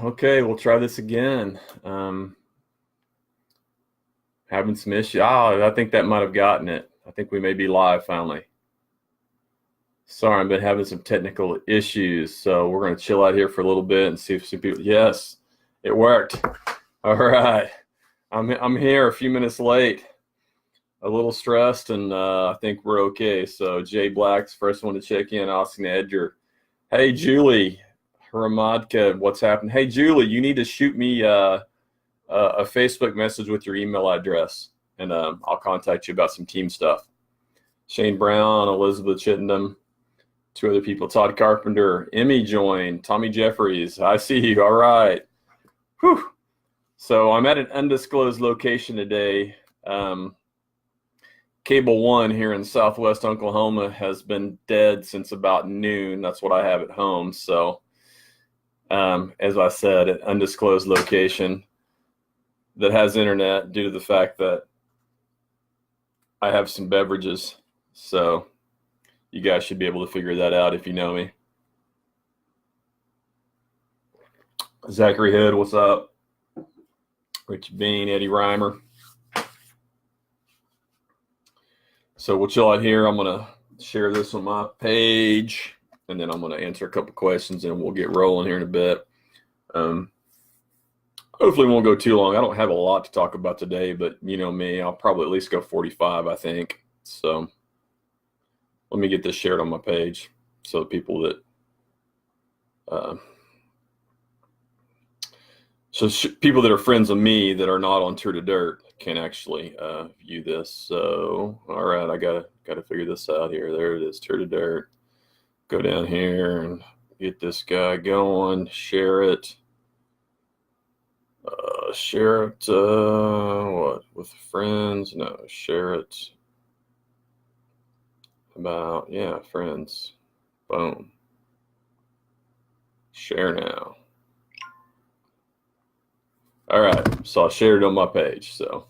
Okay, we'll try this again. Having some issues. I think that might have gotten it. I think we may be live finally. Sorry, I've been having some technical issues, so we're going to chill out here for a little bit and see if some people. Yes, it worked. All right, I'm here a few minutes late, a little stressed, and I think we're okay. So Jay Black's first one to check in. Austin Edgar. Hey Julie, Ramadka, what's happening? Hey Julie, you need to shoot me a Facebook message with your email address, and I'll contact you about some team stuff. Shane Brown, Elizabeth Chittenden. Two other people, Todd Carpenter, Emmy joined, Tommy Jeffries. I see you. All right. Whew. So I'm at an undisclosed location today. Cable One here in Southwest Oklahoma has been dead since about noon. That's what I have at home. So as I said, an undisclosed location that has internet due to the fact that I have some beverages. So you guys should be able to figure that out if you know me. Zachary Hood, what's up? Richard Bean, Eddie Reimer. So we'll chill out here. I'm going to share this on my page, and then I'm going to answer a couple questions, and we'll get rolling here in a bit. Hopefully it won't go too long. I don't have a lot to talk about today, but you know me, I'll probably at least go 45, I think. So let me get this shared on my page so the people that people that are friends of me that are not on Tour de Dirt can actually view this. So all right, I gotta figure this out here. There it is, Tour de Dirt. Go down here and get this guy going. Share it. Share it. What, with friends? No, share it. About, yeah, friends. Boom. Share now. All right, so I shared it on my page. So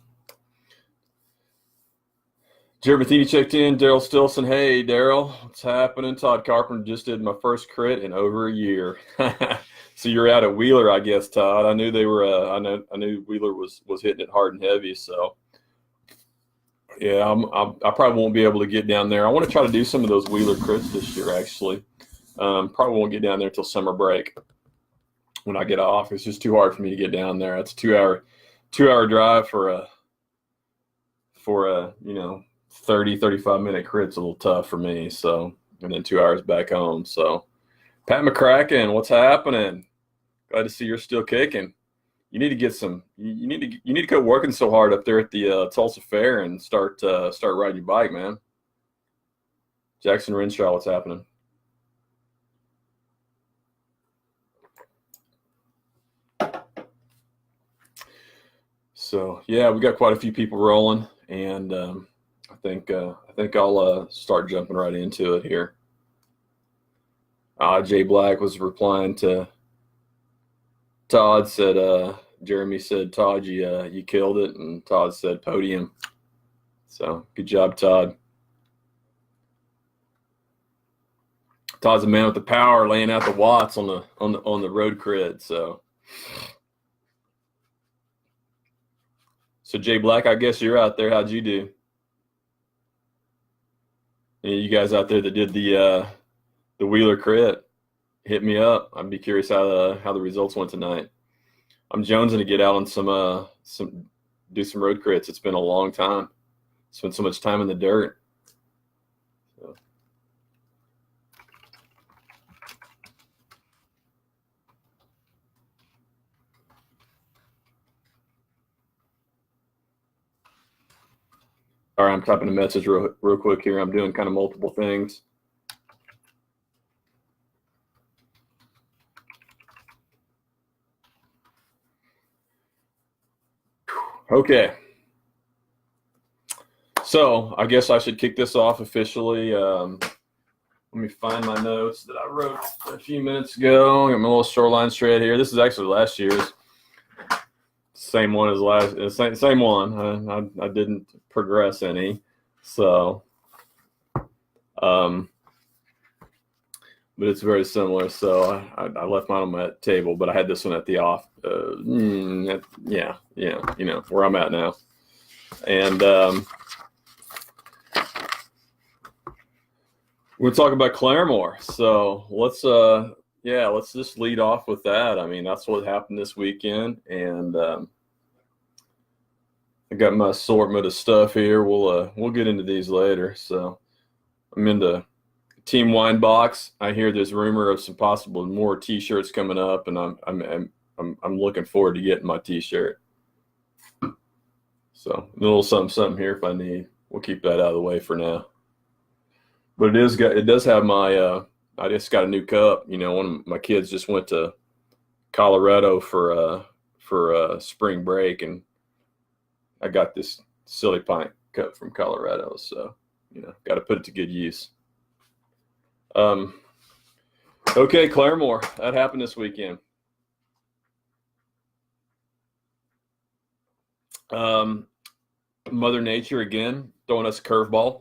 Jeremy Thede checked in. Daryl Stilson. Hey, Daryl, what's happening? Todd Carpenter just did my first crit in over a year. So you're out at Wheeler, I guess, Todd. I knew they were. I knew Wheeler was hitting it hard and heavy. So yeah, I probably won't be able to get down there. I want to try to do some of those Wheeler crits this year, actually. Probably won't get down there until summer break when I get off. It's just too hard for me to get down there. It's a two-hour drive for a 30, 35-minute crit's a little tough for me. So, and then 2 hours back home. So, Pat McCracken, what's happening? Glad to see you're still kicking. You need to get some. You need to quit working so hard up there at the Tulsa Fair and start riding your bike, man. Jackson Renshaw, what's happening? So yeah, we got quite a few people rolling, and I think I'll start jumping right into it here. Jay Black was replying to Todd, said Jeremy said, Todd, you killed it, and Todd said podium. So good job, Todd. Todd's a man with the power, laying out the watts on the road crit. So Jay Black, I guess you're out there. How'd you do? Any of you guys out there that did the Wheeler crit, hit me up. I'd be curious how the results went tonight. I'm jonesing to get out on do some road crits. It's been a long time. Spent so much time in the dirt. So. All right, I'm typing a message real quick here. I'm doing kind of multiple things. Okay. So I guess I should kick this off officially. Let me find my notes that I wrote a few minutes ago. I got my little Shoreline Shred here. This is actually last year's. Same one as last. Same one. I didn't progress any. So but it's very similar. So I left mine on my table, but I had this one at the off. Yeah, you know where I'm at now. And we'll talk about Claremore. So let's just lead off with that. I mean, that's what happened this weekend, and I got my assortment of stuff here. We'll get into these later. So I'm into Team Wine Box. I hear there's rumor of some possible more T-shirts coming up, and I'm looking forward to getting my T-shirt. So a little something here if I need. We'll keep that out of the way for now. But it does have my. I just got a new cup. You know, one of my kids just went to Colorado for spring break, and I got this silly pint cup from Colorado. So, you know, got to put it to good use. Okay, Claremore, that happened this weekend. Mother Nature again throwing us a curveball.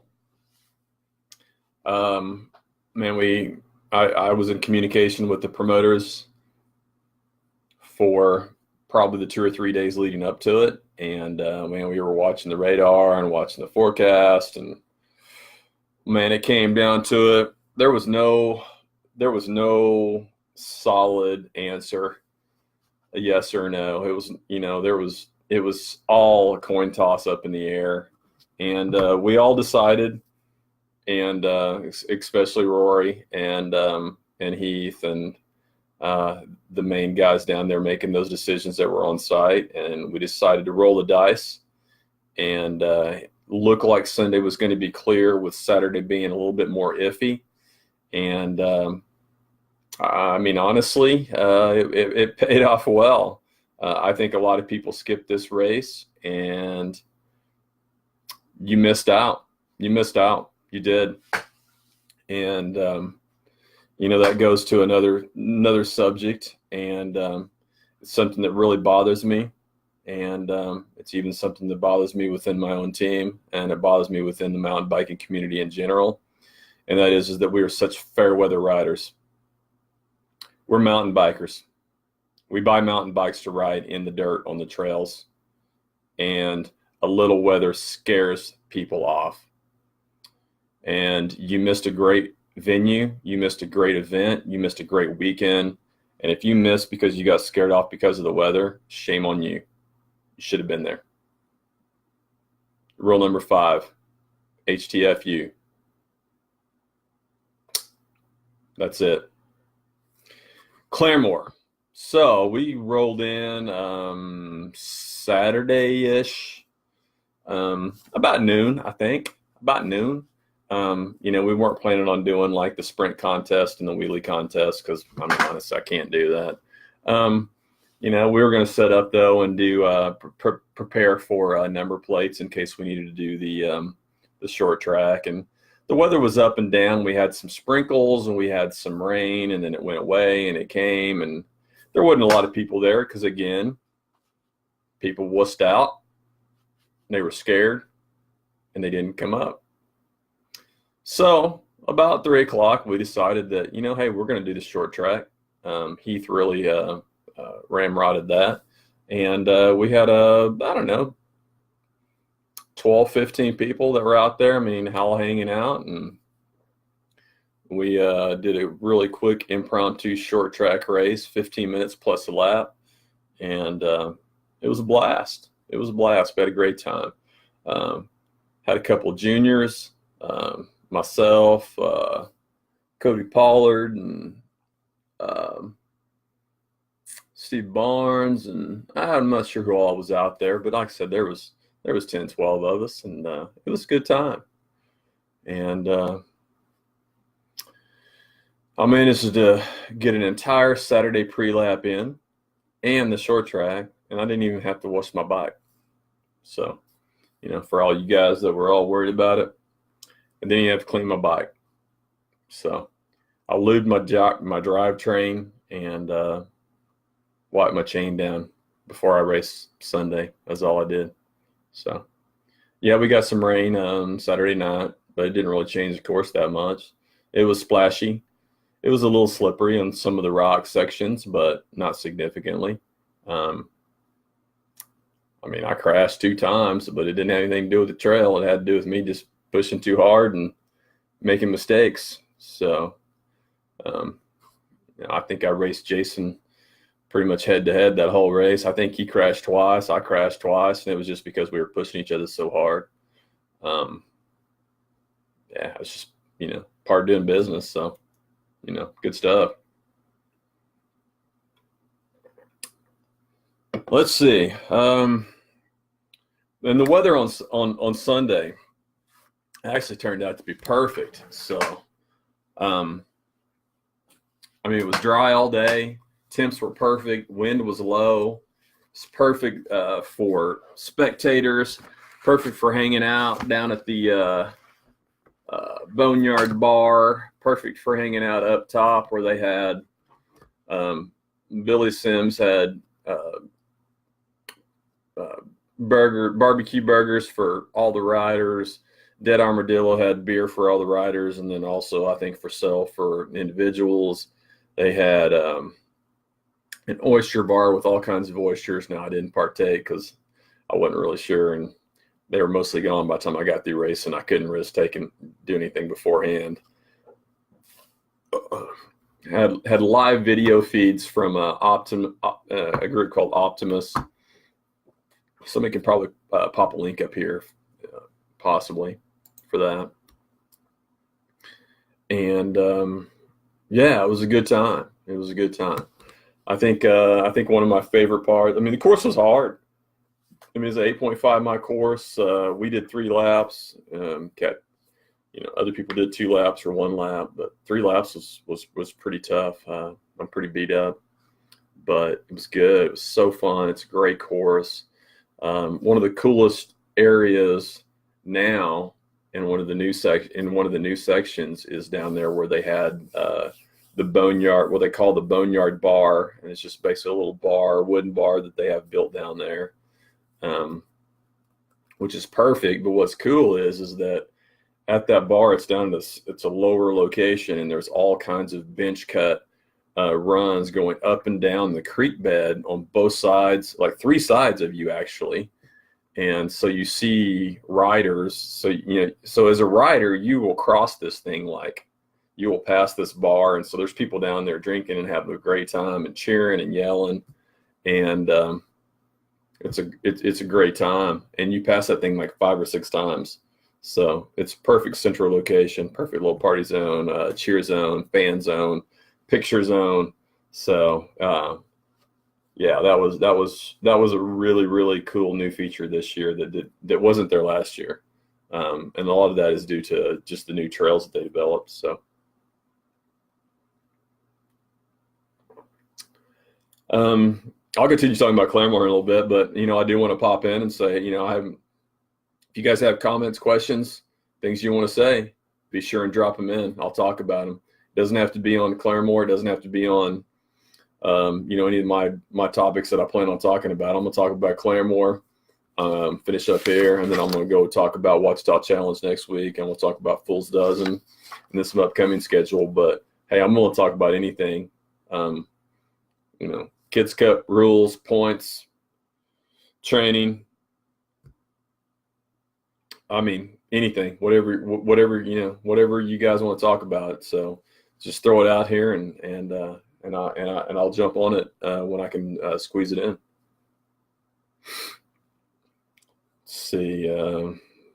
Man, I was in communication with the promoters for probably the 2 or 3 days leading up to it, and man, we were watching the radar and watching the forecast, and man, it came down to it. There was no solid answer, a yes or no. It was, you know, it was all a coin toss up in the air, and we all decided, and especially Rory and Heath and the main guys down there making those decisions that were on site, and we decided to roll the dice, and look like Sunday was going to be clear, with Saturday being a little bit more iffy. And I mean, honestly, it paid off well. I think a lot of people skipped this race, and you missed out. You did. And you know, that goes to another subject, and it's something that really bothers me, and it's even something that bothers me within my own team, and it bothers me within the mountain biking community in general. And that is that we are such fair weather riders. We're mountain bikers. We buy mountain bikes to ride in the dirt on the trails, and a little weather scares people off. And you missed a great venue, you missed a great event, you missed a great weekend. And if you missed because you got scared off because of the weather, shame on you. You should have been there. Rule number 5, HTFU. That's it. Claremore. So we rolled in Saturday-ish, about noon, I think. About noon. You know, we weren't planning on doing like the sprint contest and the wheelie contest, because I'm honest, I can't do that. You know, we were going to set up though and do prepare for number plates in case we needed to do the short track. And the weather was up and down. We had some sprinkles and we had some rain, and then it went away and it came, and there wasn't a lot of people there because, again, people wussed out. They were scared and they didn't come up. So about 3 o'clock, we decided that, you know, hey, we're going to do the short track. Heath really ramrodded that. And we had, I don't know, 12, 15 people that were out there, I mean, all hanging out. And we did a really quick impromptu short track race, 15 minutes plus a lap. And it was a blast. It was a blast. We had a great time. Had a couple of juniors, myself, Cody Pollard, and Steve Barnes, and I'm not sure who all was out there, but like I said, there was 10, 12 of us, and it was a good time. And I managed to get an entire Saturday pre-lap in and the short track, and I didn't even have to wash my bike. So, you know, for all you guys that were all worried about it, and then you have to clean my bike. So I lubed my drivetrain and wiped my chain down before I raced Sunday. That's all I did. So, yeah, we got some rain Saturday night, but it didn't really change the course that much. It was splashy, it was a little slippery on some of the rock sections, but not significantly. I mean, I crashed 2 times, but it didn't have anything to do with the trail. It had to do with me just pushing too hard and making mistakes. So I think I raced Jason pretty much head to head that whole race. I think he crashed twice. I crashed twice, and it was just because we were pushing each other so hard. Yeah, it's just, part of doing business. So, good stuff. Let's see. And the weather on Sunday actually turned out to be perfect. So, it was dry all day. Temps were perfect. Wind was low. It's perfect for spectators. Perfect for hanging out down at the Boneyard Bar. Perfect for hanging out up top where they had Billy Sims had barbecue burgers for all the riders. Dead Armadillo had beer for all the riders, and then also I think for sale for individuals. They had an oyster bar with all kinds of oysters. Now I didn't partake because I wasn't really sure, and they were mostly gone by the time I got through racing. I couldn't risk do anything beforehand. Had live video feeds from a group called Optimus. Somebody can probably pop a link up here, possibly, for that. And yeah, it was a good time. It was a good time. I think one of my favorite parts. The course was hard. It's an 8.5 mile course. We did 3 laps. Other people did 2 laps or 1 lap, but 3 laps was pretty tough. I'm pretty beat up, but it was good. It was so fun. It's a great course. One of the coolest areas now in one of the new sections is down there where they had the Boneyard, what they call the Boneyard Bar, and it's just basically a little wooden bar that they have built down there, which is perfect. But what's cool is that at that bar, it's a lower location, and there's all kinds of bench cut runs going up and down the creek bed on both sides, like 3 sides of you actually. And so you see riders. So as a rider, you will cross this thing, like you will pass this bar. And so there's people down there drinking and having a great time and cheering and yelling. And it's a great time. And you pass that thing like 5 or 6 times. So it's perfect central location, perfect little party zone, cheer zone, fan zone, picture zone. So yeah, that was a really, really cool new feature this year that wasn't there last year. And a lot of that is due to just the new trails that they developed. So I'll continue talking about Claremore in a little bit, but I do want to pop in and say, if you guys have comments, questions, things you want to say, be sure and drop them in. I'll talk about them. It doesn't have to be on Claremore. It doesn't have to be on, any of my topics that I plan on talking about. I'm going to talk about Claremore, finish up here, and then I'm going to go talk about Ouachita Challenge next week, and we'll talk about Fool's Dozen and this upcoming schedule. But, hey, I'm going to talk about anything, Kids Cup rules, points, training. Anything, whatever you guys want to talk about. So just throw it out here and I'll jump on it when I can squeeze it in. Let's see,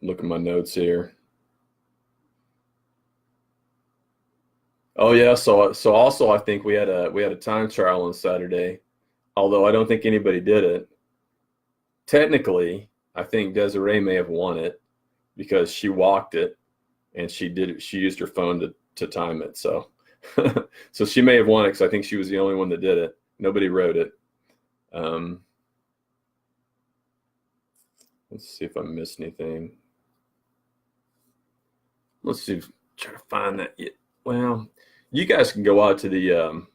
look at my notes here. Oh yeah, so also I think we had a time trial on Saturday, although I don't think anybody did it. Technically, I think Desiree may have won it, because she walked it and she used her phone to time it. So so she may have won it, because I think she was the only one that did it. Nobody wrote it. Let's see if I missed anything. Let's see, try to find that. Well, you guys can go out to the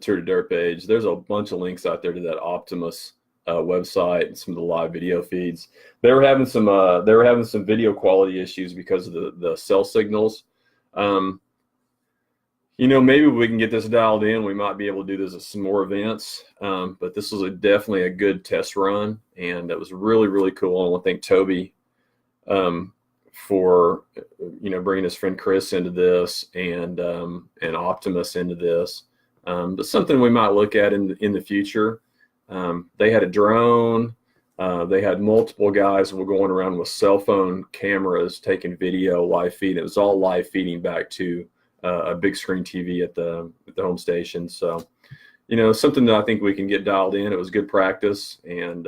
Tour de Dirt page. There's a bunch of links out there to that Optimus website and some of the live video feeds. They were having some video quality issues because of the cell signals. Maybe we can get this dialed in. We might be able to do this at some more events. But this was definitely a good test run, and that was really, really cool. I want to thank Toby for bringing his friend Chris into this and Optimus into this. But something we might look at in the future. They had a drone. They had multiple guys who were going around with cell phone cameras taking video, live feed. It was all live feeding back to a big screen TV at the home station. So, something that I think we can get dialed in. It was good practice, and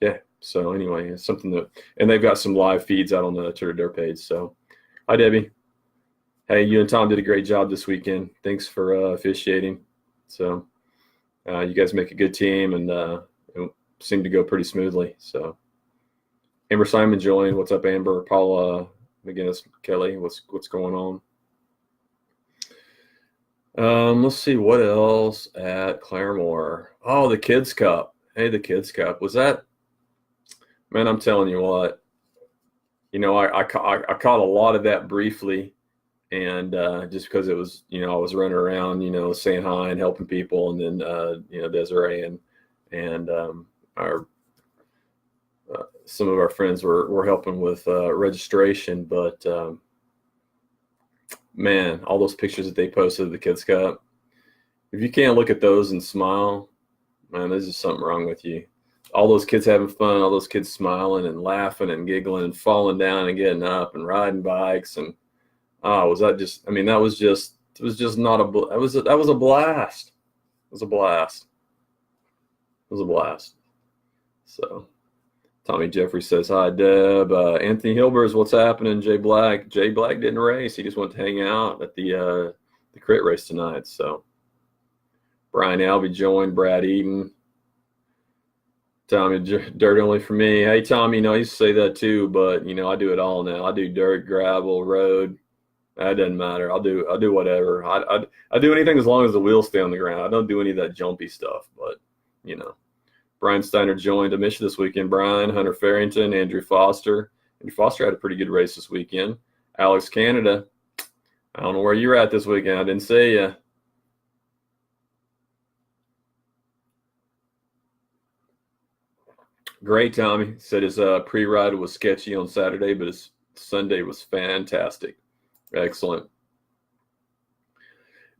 yeah. So anyway, it's something and they've got some live feeds out on the Twitter Dirt page. So, hi Debbie. Hey, you and Tom did a great job this weekend. Thanks for officiating. So, you guys make a good team, and it seemed to go pretty smoothly. So, Amber Simon joined. What's up, Amber? Paula McGinnis, Kelly. What's going on? Let's see what else at Claremore. Oh, the Kids Cup. Hey, the Kids Cup. Was that? Man, I'm telling you what. I caught a lot of that briefly, and just because it was, I was running around, saying hi and helping people, and then Desiree and our some of our friends were helping with registration, but man, all those pictures that they posted of the Kids Cup, if you can't look at those and smile, man, there's just something wrong with you. All those kids having fun, all those kids smiling and laughing and giggling and falling down and getting up and riding bikes, and was that just? I mean, that was just not a. That was a blast. It was a blast. It was a blast. So, Tommy Jeffrey says hi, Deb. Anthony Hilbers, what's happening? Jay Black didn't race. He just went to hang out at the crit race tonight. So, Brian Albee joined. Brad Eden. Tommy, dirt only for me. Hey, Tommy, I used to say that too, but I do it all now. I do dirt, gravel, road. That doesn't matter. I'll do whatever. I do anything as long as the wheels stay on the ground. I don't do any of that jumpy stuff, but Brian Steiner joined. I missed you this weekend. Brian, Hunter Farrington, Andrew Foster. Andrew Foster had a pretty good race this weekend. Alex Canada. I don't know where you're at this weekend. I didn't see you. Great, Tommy. Said his pre-ride was sketchy on Saturday, but his Sunday was fantastic. Excellent.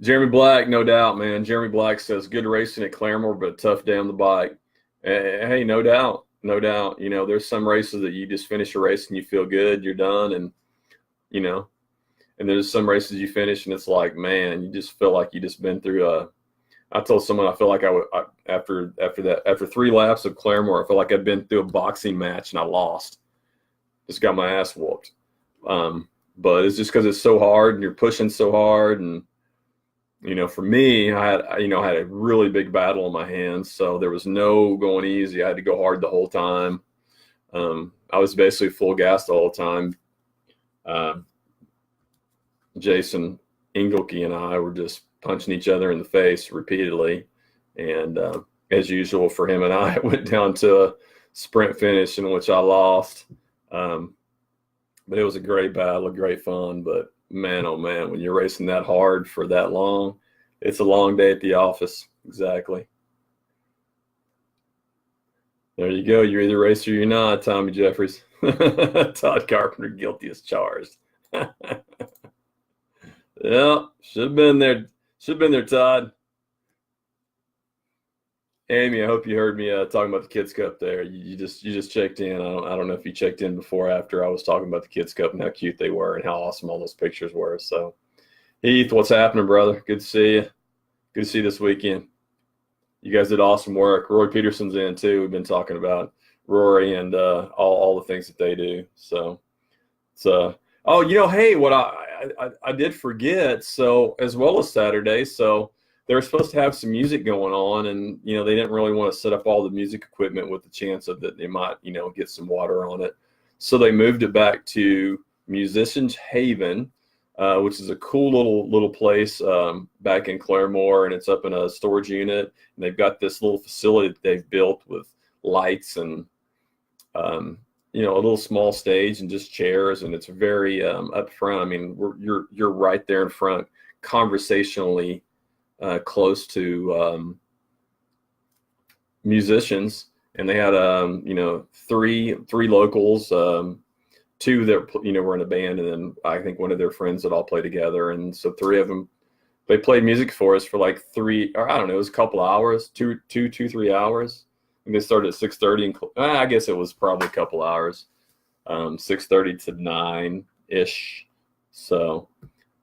Jeremy Black, no doubt, man. Jeremy Black says good racing at Claremore, but tough day on the bike. Hey, no doubt. There's some races that you just finish a race and you feel good, you're done, and and there's some races you finish and it's like, man, you just feel like you just been through I told someone I feel like after 3 laps of Claremore, I felt like I'd been through a boxing match and I lost. Just got my ass whooped. But it's just because it's so hard and you're pushing so hard, and for me, I had a really big battle on my hands, so there was no going easy. I had to go hard the whole time. I was basically full gas the whole time. Jason Engelke and I were just punching each other in the face repeatedly, and as usual for him and I, it went down to a sprint finish in which I lost. But it was a great battle, great fun. But man, oh man, when you're racing that hard for that long, it's a long day at the office. Exactly. There you go. You're either a racer or you're not, Tommy Jeffries. Todd Carpenter, guilty as charged. Yeah, should have been there. Should have been there, Todd. Amy, I hope you heard me talking about the Kids Cup there. You just checked in. I don't know if you checked in before or after I was talking about the Kids Cup and how cute they were and how awesome all those pictures were. So, Heath, what's happening, brother? Good to see you. Good to see you this weekend. You guys did awesome work. Roy Peterson's in too. We've been talking about Rory and all the things that they do. So, hey, what I did forget. So as well as Saturday, so they were supposed to have some music going on, and they didn't really want to set up all the music equipment with the chance of that they might get some water on it. So they moved it back to Musicians Haven, which is a cool little place back in Claremore, and it's up in a storage unit. And they've got this little facility that they've built with lights and a little small stage and just chairs, and it's very up front. I mean, you're right there in front, conversationally close to musicians, and they had three locals, two that were in a band, and then I think one of their friends that all play together, and so three of them. They played music for us for like 3, or I don't know, it was a couple hours, 3 hours. And they started at 6:30, and I guess it was probably a couple hours, 6:30 to 9-ish. So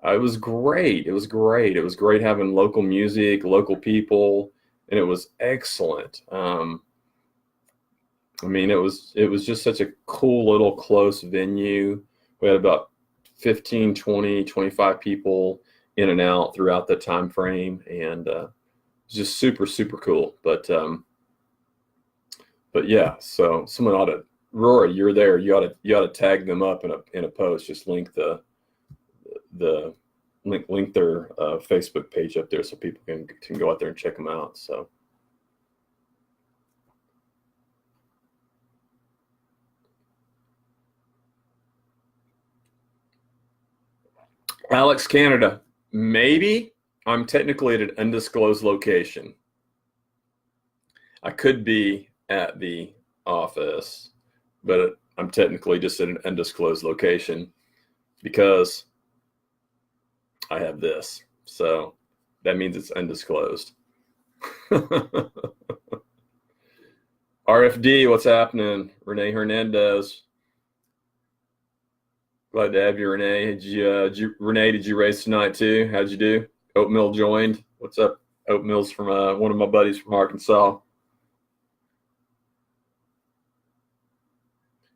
it was great. It was great. It was great having local music, local people, and it was excellent. I mean, it was just such a cool little close venue. We had about 15, 20, 25 people in and out throughout the time frame, and just super, super cool. But yeah, so someone ought to, Rory, you're there. You ought to tag them up in a post. Just link their Facebook page up there so people can go out there and check them out. So. Alex Canada, maybe I'm technically at an undisclosed location. I could be at the office, but I'm technically just at an undisclosed location because I have this. So that means it's undisclosed. RFD, what's happening? Renee Hernandez. Glad to have you, Renee. Renee, did you race tonight too? How'd you do? Oatmeal joined. What's up? Oatmeal's from one of my buddies from Arkansas.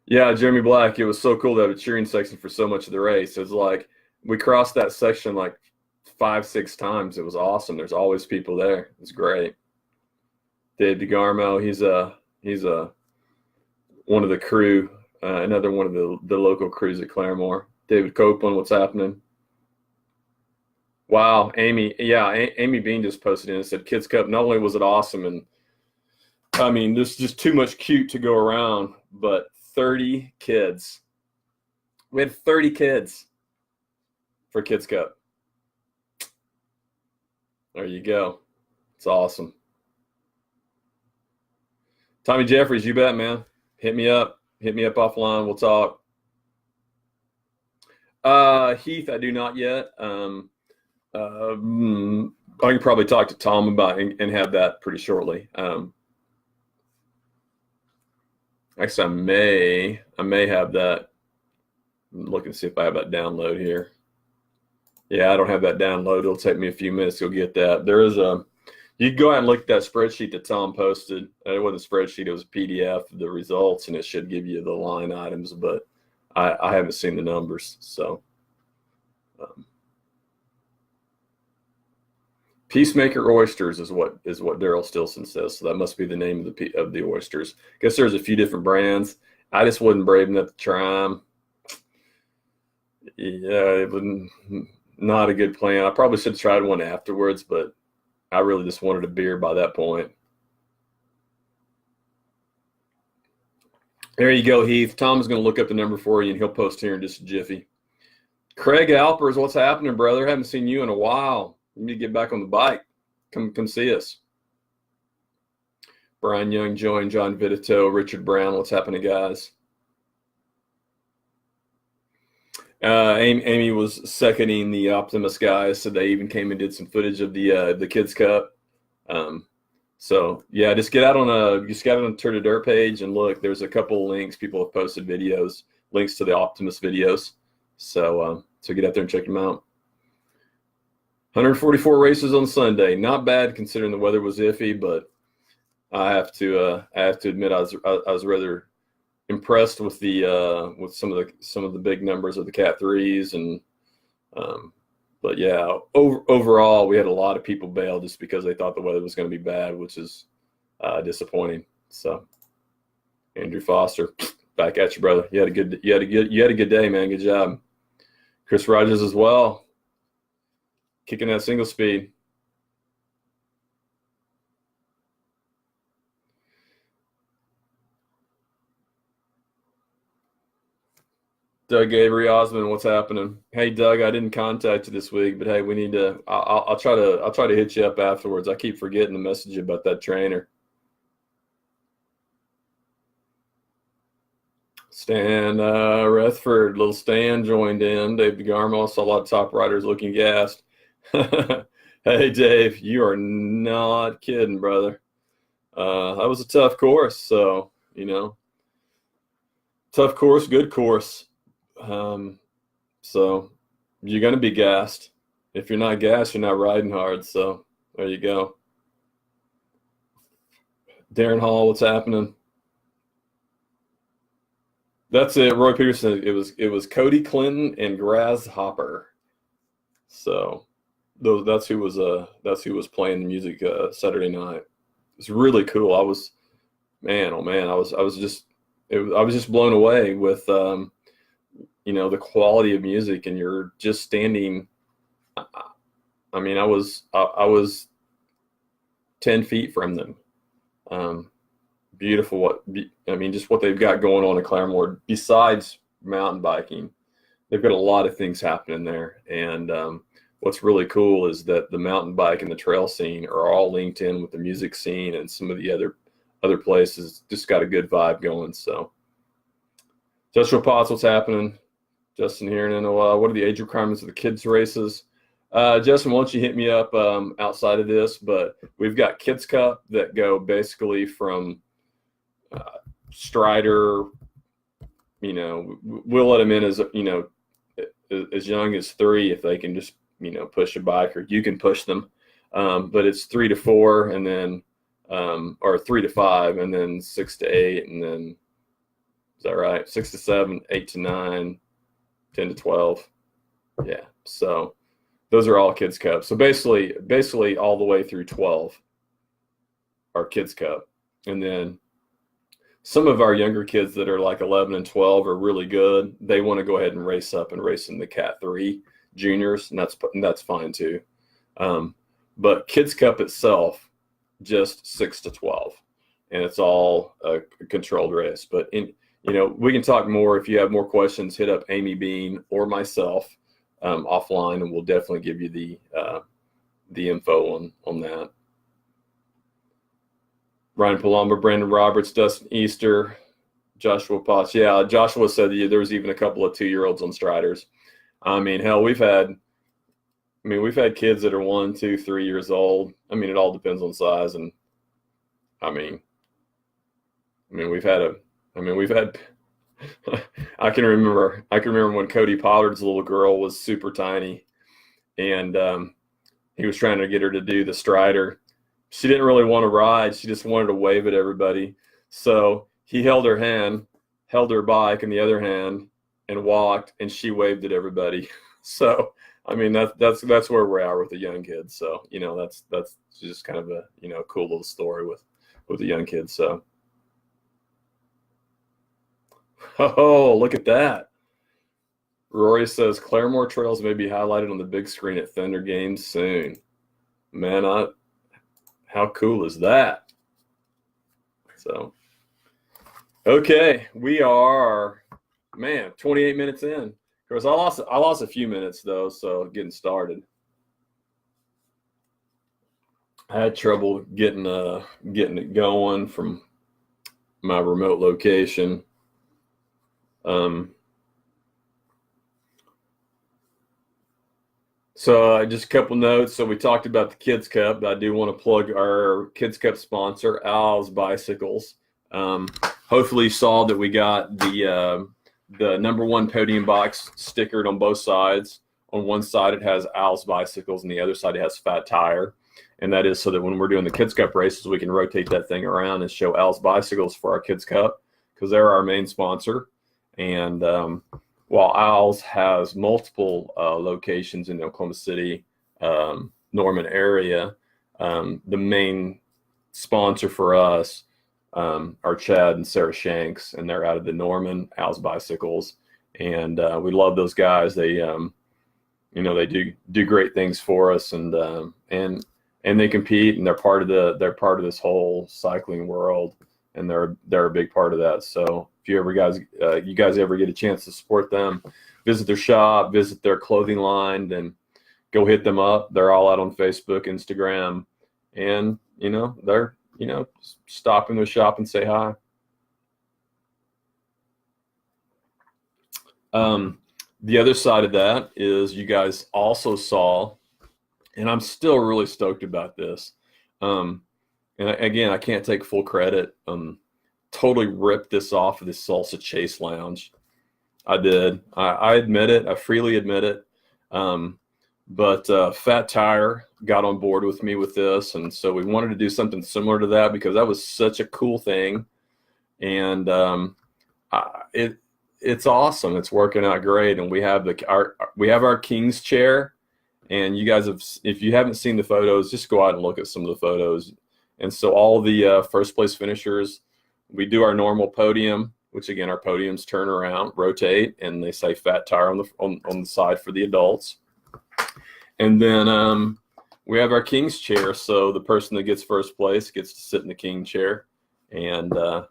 Yeah, Jeremy Black. It was so cool to have a cheering section for so much of the race. It was like we crossed that section like 5-6 times. It was awesome. There's always people there. It's great. Dave DeGarmo, he's one of the crew. Another one of the local crews at Claremore. David Copeland, what's happening? Wow, Amy. Yeah, Amy Bean just posted in and said, Kids Cup, not only was it awesome, and I mean, there's just too much cute to go around, but 30 kids. We had 30 kids for Kids Cup. There you go. It's awesome. Tommy Jeffries, you bet, man. Hit me up. Hit me up offline. We'll talk. Heath, I do not yet. I can probably talk to Tom about and have that pretty shortly. Actually, I may have that. I'm looking to see if I have that download here. Yeah, I don't have that download. It'll take me a few minutes to go get that. There is you can go out and look at that spreadsheet that Tom posted. It wasn't a spreadsheet, it was a PDF of the results, and it should give you the line items, but I haven't seen the numbers. So Peacemaker Oysters is what Daryl Stilson says. So that must be the name of the oysters. Guess there's a few different brands. I just wasn't brave enough to try them. Yeah, it was not a good plan. I probably should have tried one afterwards, but I really just wanted a beer by that point. There you go, Heath. Tom's going to look up the number for you, and he'll post here in just a jiffy. Craig Alpers, what's happening, brother? Haven't seen you in a while. You need to get back on the bike. Come see us. Brian Young joined, John Vitito, Richard Brown. What's happening, guys? Amy was seconding the Optimus guys, so they even came and did some footage of the Kids Cup. So yeah, just get out on Turn to Dirt page and look. There's a couple of links. People have posted videos, links to the Optimus videos. So get out there and check them out. 144 races on Sunday, not bad considering the weather was iffy, but I have to admit I was rather impressed with with some of the big numbers of the Cat 3s, and but yeah, overall we had a lot of people bail just because they thought the weather was going to be bad, which is disappointing. So Andrew Foster, back at you, brother. You had a good day, man. Good job. Chris Rogers as well, kicking that single speed. Doug Avery Osmond, what's happening? Hey, Doug, I didn't contact you this week, but hey, we need to. I'll try to hit you up afterwards. I keep forgetting to message you about that trainer. Stan Rethford, little Stan joined in. Dave DeGarmo, saw a lot of top riders looking gassed. Hey, Dave, you are not kidding, brother. That was a tough course, so tough course, good course. So you're going to be gassed. If you're not gassed, you're not riding hard. So there you go. Darren Hall, what's happening? That's it. Roy Peterson. It was Cody Clinton and Grasshopper. So that's who was playing the music Saturday night. It's really cool. I was just blown away with the quality of music, and you're just standing. I mean, I was 10 feet from them. Beautiful. Just what they've got going on in Claremore. Besides mountain biking, they've got a lot of things happening there. And what's really cool is that the mountain bike and the trail scene are all linked in with the music scene, and some of the other places just got a good vibe going. So, Joshua Potts, what's happening? Justin here, and what are the age requirements of the kids races? Justin, why don't you hit me up outside of this? But we've got Kids Cup that go basically from Strider. We'll let them in as young as 3 if they can just push a bike, or you can push them. But it's 3 to 4, and then or 3 to 5, and then 6 to 8, and then is that right? 6 to 7, 8 to 9, 10 to 12. Yeah. So those are all Kids Cup. So basically all the way through 12 are Kids Cup. And then some of our younger kids that are like 11 and 12 are really good. They want to go ahead and race up and race in the Cat 3 juniors, and that's fine too. But Kids Cup itself, just 6 to 12, and it's all a controlled race. But we can talk more. If you have more questions, hit up Amy Bean or myself offline, and we'll definitely give you the info on that. Ryan Paloma, Brandon Roberts, Dustin Easter, Joshua Potts. Yeah, Joshua said that there was even a couple of 2-year-olds on Striders. I mean, hell, we've had kids that are 1, 2, 3 years old. I mean, it all depends on size, and we've had I can remember when Cody Pollard's little girl was super tiny, and he was trying to get her to do the Strider. She didn't really want to ride. She just wanted to wave at everybody. So he held her hand, held her bike in the other hand, and walked, and she waved at everybody. So, that's where we're at with the young kids. So, that's just kind of a, cool little story with the young kids. So, oh, look at that. Rory says Claremore Trails may be highlighted on the big screen at Thunder Games soon. Man, how cool is that? So, okay, we are, 28 minutes in. Of course, I lost a few minutes though, so getting started. I had trouble getting it going from my remote location. So just a couple notes. So we talked about the Kids Cup, but I do want to plug our Kids Cup sponsor, Al's Bicycles. Hopefully you saw that we got the #1 podium box stickered on both sides. On one side it has Al's Bicycles, and the other side it has Fat Tire. And that is so that when we're doing the Kids Cup races, we can rotate that thing around and show Al's Bicycles for our Kids Cup, because they're our main sponsor. And while Al's has multiple locations in the Oklahoma City, Norman area, the main sponsor for us are Chad and Sarah Shanks, and they're out of the Norman Al's Bicycles. And we love those guys. They they do great things for us, and they compete, and they're part of this whole cycling world. and they're a big part of that. So if you guys ever get a chance to support them, visit their shop, visit their clothing line, then go hit them up. They're all out on Facebook, Instagram, and they're stop in their shop and say hi. The other side of that is you guys also saw, and I'm still really stoked about this. And again, I can't take full credit. Totally ripped this off of this Salsa Chase Lounge. I did. I admit it. I freely admit it. But Fat Tire got on board with me with this, and so we wanted to do something similar to that because that was such a cool thing, and it's awesome. It's working out great, and we have our King's chair, and you guys if you haven't seen the photos, just go out and look at some of the photos. And so all the first place finishers, we do our normal podium, which again our podiums turn around, rotate, and they say Fat Tire on the side for the adults. And then we have our King's chair, so the person that gets first place gets to sit in the King chair. And I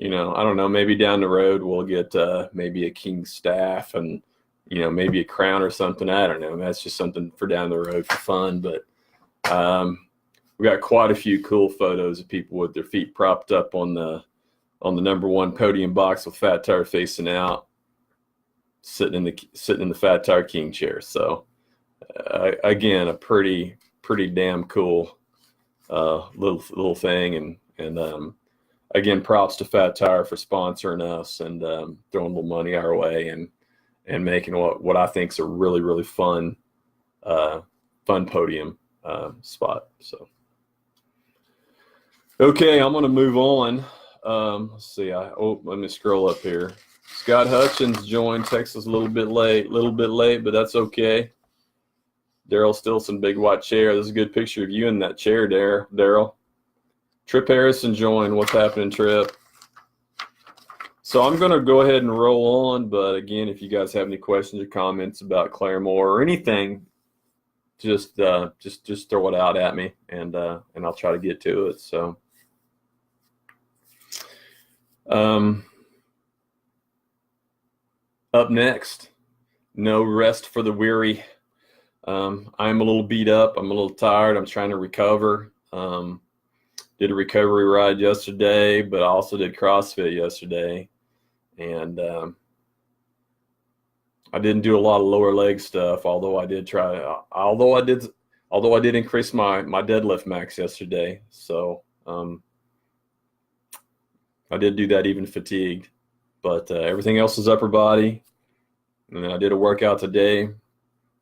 don't know, maybe down the road we'll get maybe a King staff and maybe a crown or something. I don't know. That's just something for down the road for fun. But we got quite a few cool photos of people with their feet propped up on the number one podium box with Fat Tire facing out, sitting in the Fat Tire King chair. So again, a pretty damn cool little thing, and again, props to Fat Tire for sponsoring us and throwing a little money our way and making what I think is a really fun podium spot. So okay, I'm going to move on. Let's see. Let me scroll up here. Scott Hutchins joined. Texas a little bit late, but that's okay. Daryl Stilson, big white chair. This is a good picture of you in that chair there, Daryl. Trip Harrison joined. What's happening, Trip? So I'm going to go ahead and roll on, but again, if you guys have any questions or comments about Claremore or anything, just throw it out at me, and I'll try to get to it. So up next, no rest for the weary. I'm a little beat up. I'm a little tired. I'm trying to recover. Did a recovery ride yesterday, but I also did CrossFit yesterday. And I didn't do a lot of lower leg stuff, although I did increase my deadlift max yesterday. So I did do that even fatigued. But everything else is upper body. And then I did a workout today.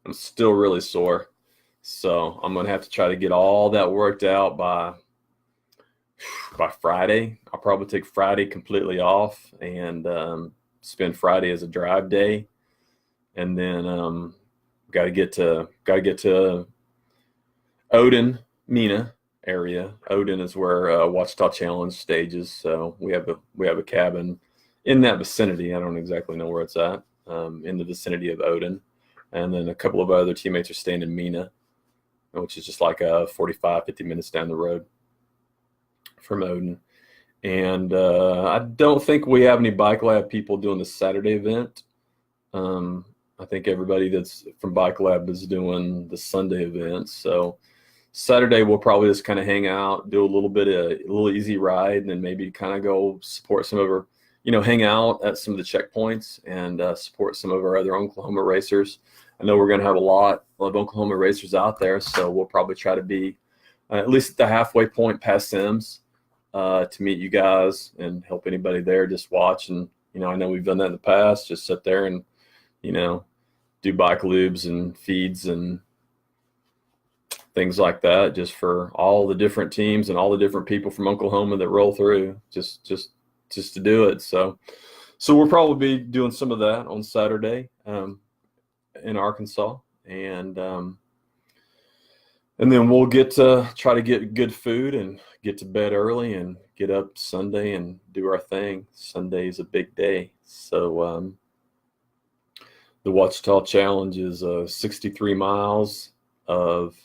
I'm still really sore. So I'm going to have to try to get all that worked out by Friday. I'll probably take Friday completely off and spend Friday as a drive day. And then got to get to Odin, Mena area. Odin is where Ouachita Challenge stages. So we have a cabin in that vicinity. I don't exactly know where it's at. In the vicinity of Odin. And then a couple of other teammates are staying in Mena, which is just like 50 minutes down the road from Odin. And I don't think we have any Bike Lab people doing the Saturday event. I think everybody that's from Bike Lab is doing the Sunday event. So Saturday we'll probably just kind of hang out, do a little easy ride, and then maybe kind of go support some of our, hang out at some of the checkpoints and support some of our other Oklahoma racers. I know we're going to have a lot of Oklahoma racers out there, so we'll probably try to be at least at the halfway point past Sims to meet you guys and help anybody there just watch. And, I know we've done that in the past, just sit there and, do bike lubes and feeds and things like that, just for all the different teams and all the different people from Oklahoma that roll through, just to do it. So we'll probably be doing some of that on Saturday in Arkansas, and then we'll try to get good food and get to bed early and get up Sunday and do our thing. Sunday is a big day. So the Ouachita Challenge is 63 miles of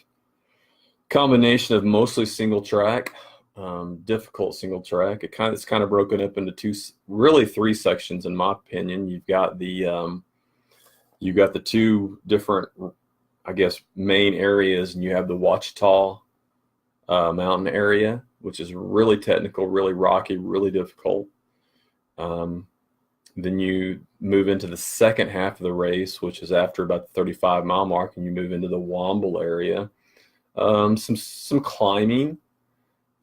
combination of mostly single track difficult single track. It's kind of broken up into really three sections, in my opinion. You've got the two different, I guess, main areas, and you have the Ouachita mountain area, which is really technical, really rocky, really difficult. Then you move into the second half of the race, which is after about the 35-mile mark, and you move into the Womble area. Some climbing,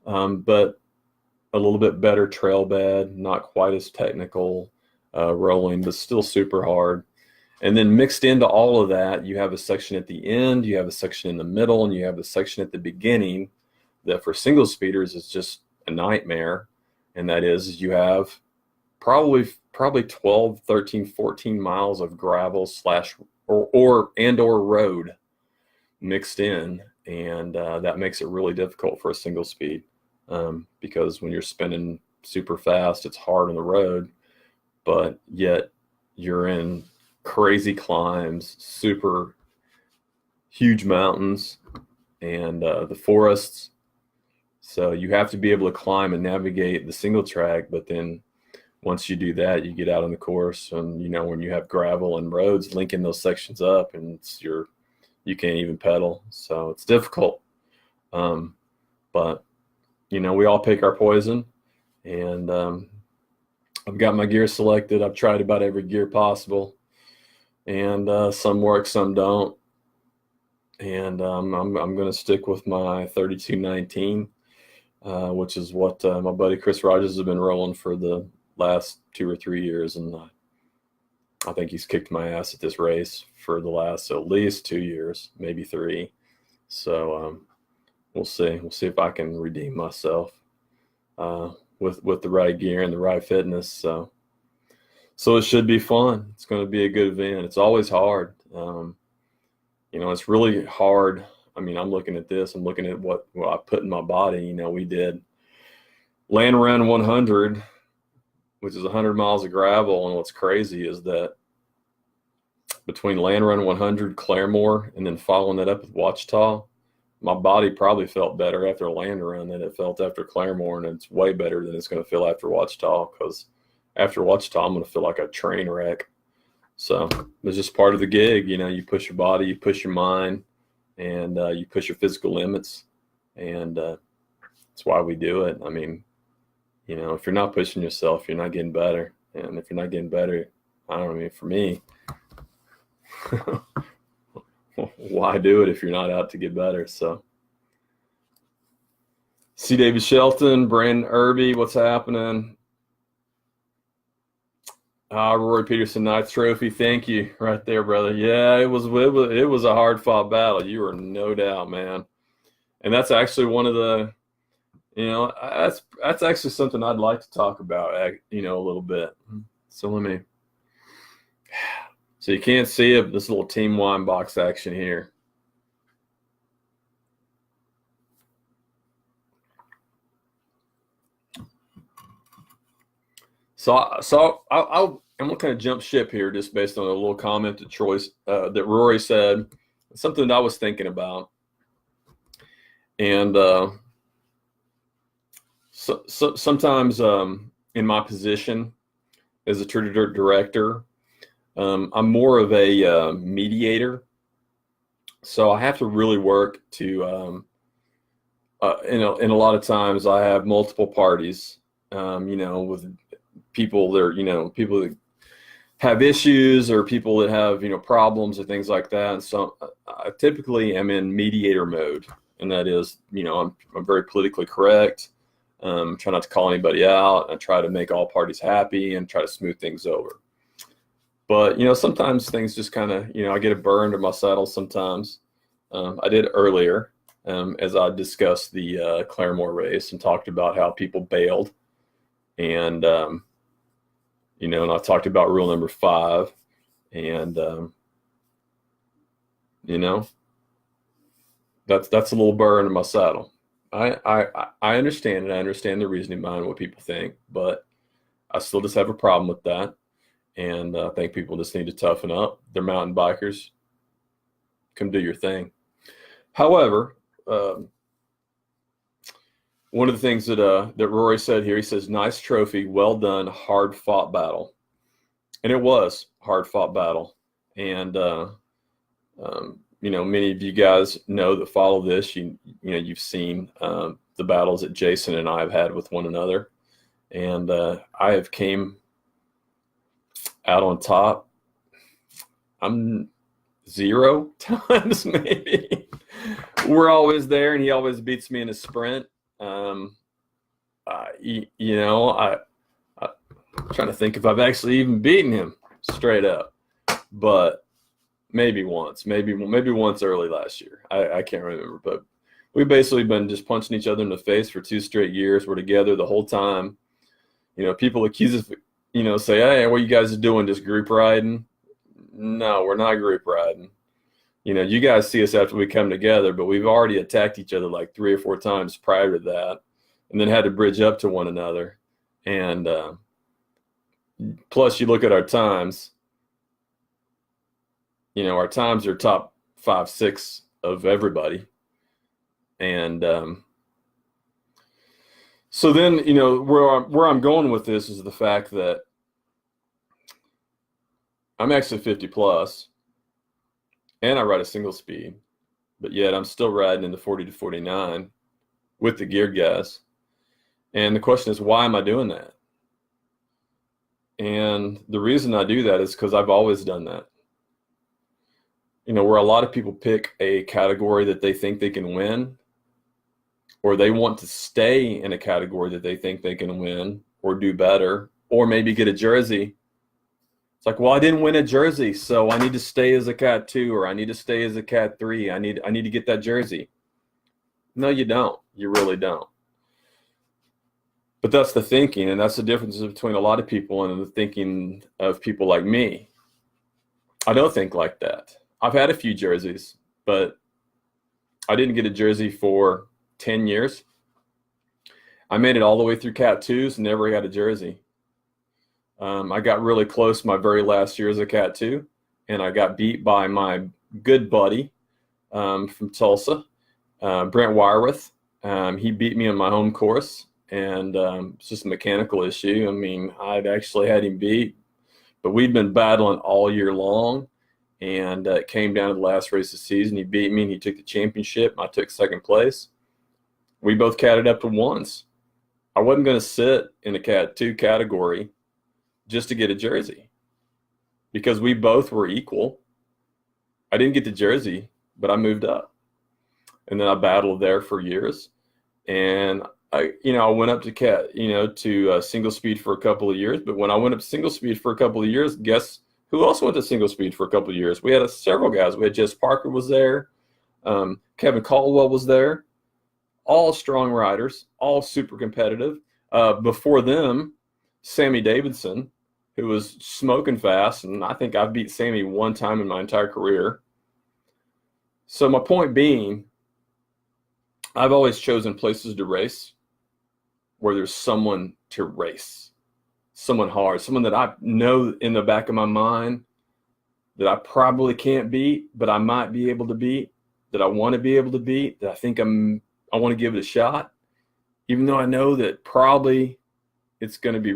but a little bit better trail bed, not quite as technical, rolling, but still super hard. And then mixed into all of that, you have a section at the end, you have a section in the middle, and you have a section at the beginning that for single speeders is just a nightmare. And that is you have probably 12, 13, 14 miles of gravel or road mixed in. And that makes it really difficult for a single speed, because when you're spinning super fast, it's hard on the road, but yet you're in crazy climbs, super huge mountains, and the forests. So you have to be able to climb and navigate the single track, but then once you do that, you get out on the course, and when you have gravel and roads linking those sections up, and you can't even pedal. So it's difficult. But we all pick our poison, and I've got my gear selected. I've tried about every gear possible, and some work, some don't. And I'm going to stick with my 3219, which is what my buddy Chris Rogers has been rolling for the last 2 or 3 years, and I think he's kicked my ass at this race for the last at least 2 years, maybe 3. So we'll see. We'll see if I can redeem myself with the right gear and the right fitness. So it should be fun. It's going to be a good event. It's always hard. It's really hard. I mean, I'm looking at this. I'm looking at what I put in my body. We did Land Run 100, which is 100 miles of gravel. And what's crazy is that between Land Run 100, Claremore, and then following that up with Ouachita, my body probably felt better after Land Run than it felt after Claremore, and it's way better than it's going to feel after Ouachita, because after Ouachita, I'm going to feel like a train wreck. So it's just part of the gig. You push your body, you push your mind, and you push your physical limits, and that's why we do it. I mean, if you're not pushing yourself, you're not getting better. And if you're not getting better, for me, why do it if you're not out to get better? So, C. David Shelton, Brandon Irby, what's happening? Rory Peterson, 9th trophy. Thank you, right there, brother. Yeah, it was a hard fought battle. You are no doubt, man. And that's actually one of the, that's actually something I'd like to talk about, a little bit. So so you can't see it, but this little team wine box action here. So I'm going to kind of jump ship here just based on a little comment that Rory said, something that I was thinking about. And so sometimes in my position as a tour director, I'm more of a mediator. So I have to really work to, and a lot of times I have multiple parties, with people that people that have issues, or people that have, problems or things like that. And so I typically am in mediator mode. And that is, I'm very politically correct. Try not to call anybody out. I try to make all parties happy and try to smooth things over. But, sometimes things just kind of, I get a burr under my saddle sometimes. I did earlier, as I discussed the Claremore race and talked about how people bailed. And, and I talked about rule number 5. And, that's a little burr under my saddle. I understand it. I understand the reasoning behind what people think, but I still just have a problem with that. And I think people just need to toughen up. They're mountain bikers. Come do your thing. However, one of the things that Rory said here, he says, nice trophy, well done, hard fought battle. And it was hard fought battle. And, many of you guys know that follow this, you've seen the battles that Jason and I have had with one another. And I have came out on top. I'm 0 times maybe. We're always there, and he always beats me in a sprint. I'm trying to think if I've actually even beaten him straight up, but maybe once, maybe once early last year. I can't remember, but we've basically been just punching each other in the face for 2 straight years. We're together the whole time. People accuse us, say, hey, what you guys are doing, just group riding? No, we're not group riding. You guys see us after we come together, but we've already attacked each other like 3 or 4 times prior to that, and then had to bridge up to one another. And plus, you look at our times. Our times are top 5, 6 of everybody. And so then, where I'm going with this is the fact that I'm actually 50 plus, and I ride a single speed, but yet I'm still riding in the 40 to 49 with the geared guys. And the question is, why am I doing that? And the reason I do that is because I've always done that. Where a lot of people pick a category that they think they can win, or they want to stay in a category that they think they can win or do better, or maybe get a jersey. It's like, well, I didn't win a jersey, so I need to stay as a Cat 2, or I need to stay as a Cat 3. I need to get that jersey. No, you don't. You really don't. But that's the thinking, and that's the difference between a lot of people and the thinking of people like me. I don't think like that. I've had a few jerseys, but I didn't get a jersey for 10 years. I made it all the way through Cat 2s, never got a jersey. I got really close my very last year as a Cat 2, and I got beat by my good buddy from Tulsa, Brent Wirewith. He beat me on my home course, and it's just a mechanical issue. I mean, I'd actually had him beat, but we'd been battling all year long. And it came down to the last race of the season. He beat me, and he took the championship. I took 2nd place. We both catted up to 1s. I wasn't going to sit in a Cat 2 category just to get a jersey, because we both were equal. I didn't get the jersey, but I moved up. And then I battled there for years. And I went up to to single speed for a couple of years. But when I went up single speed for a couple of years, guess who else went to single speed for a couple of years? We had several guys. We had Jess Parker was there. Kevin Caldwell was there. All strong riders, all super competitive. Before them, Sammy Davidson, who was smoking fast. And I think I've beat Sammy 1 time in my entire career. So my point being, I've always chosen places to race where there's someone to race. Someone hard, someone that I know in the back of my mind that I probably can't beat, but I might be able to beat, that I want to be able to beat, that I think I want to give it a shot, even though I know that probably it's going to be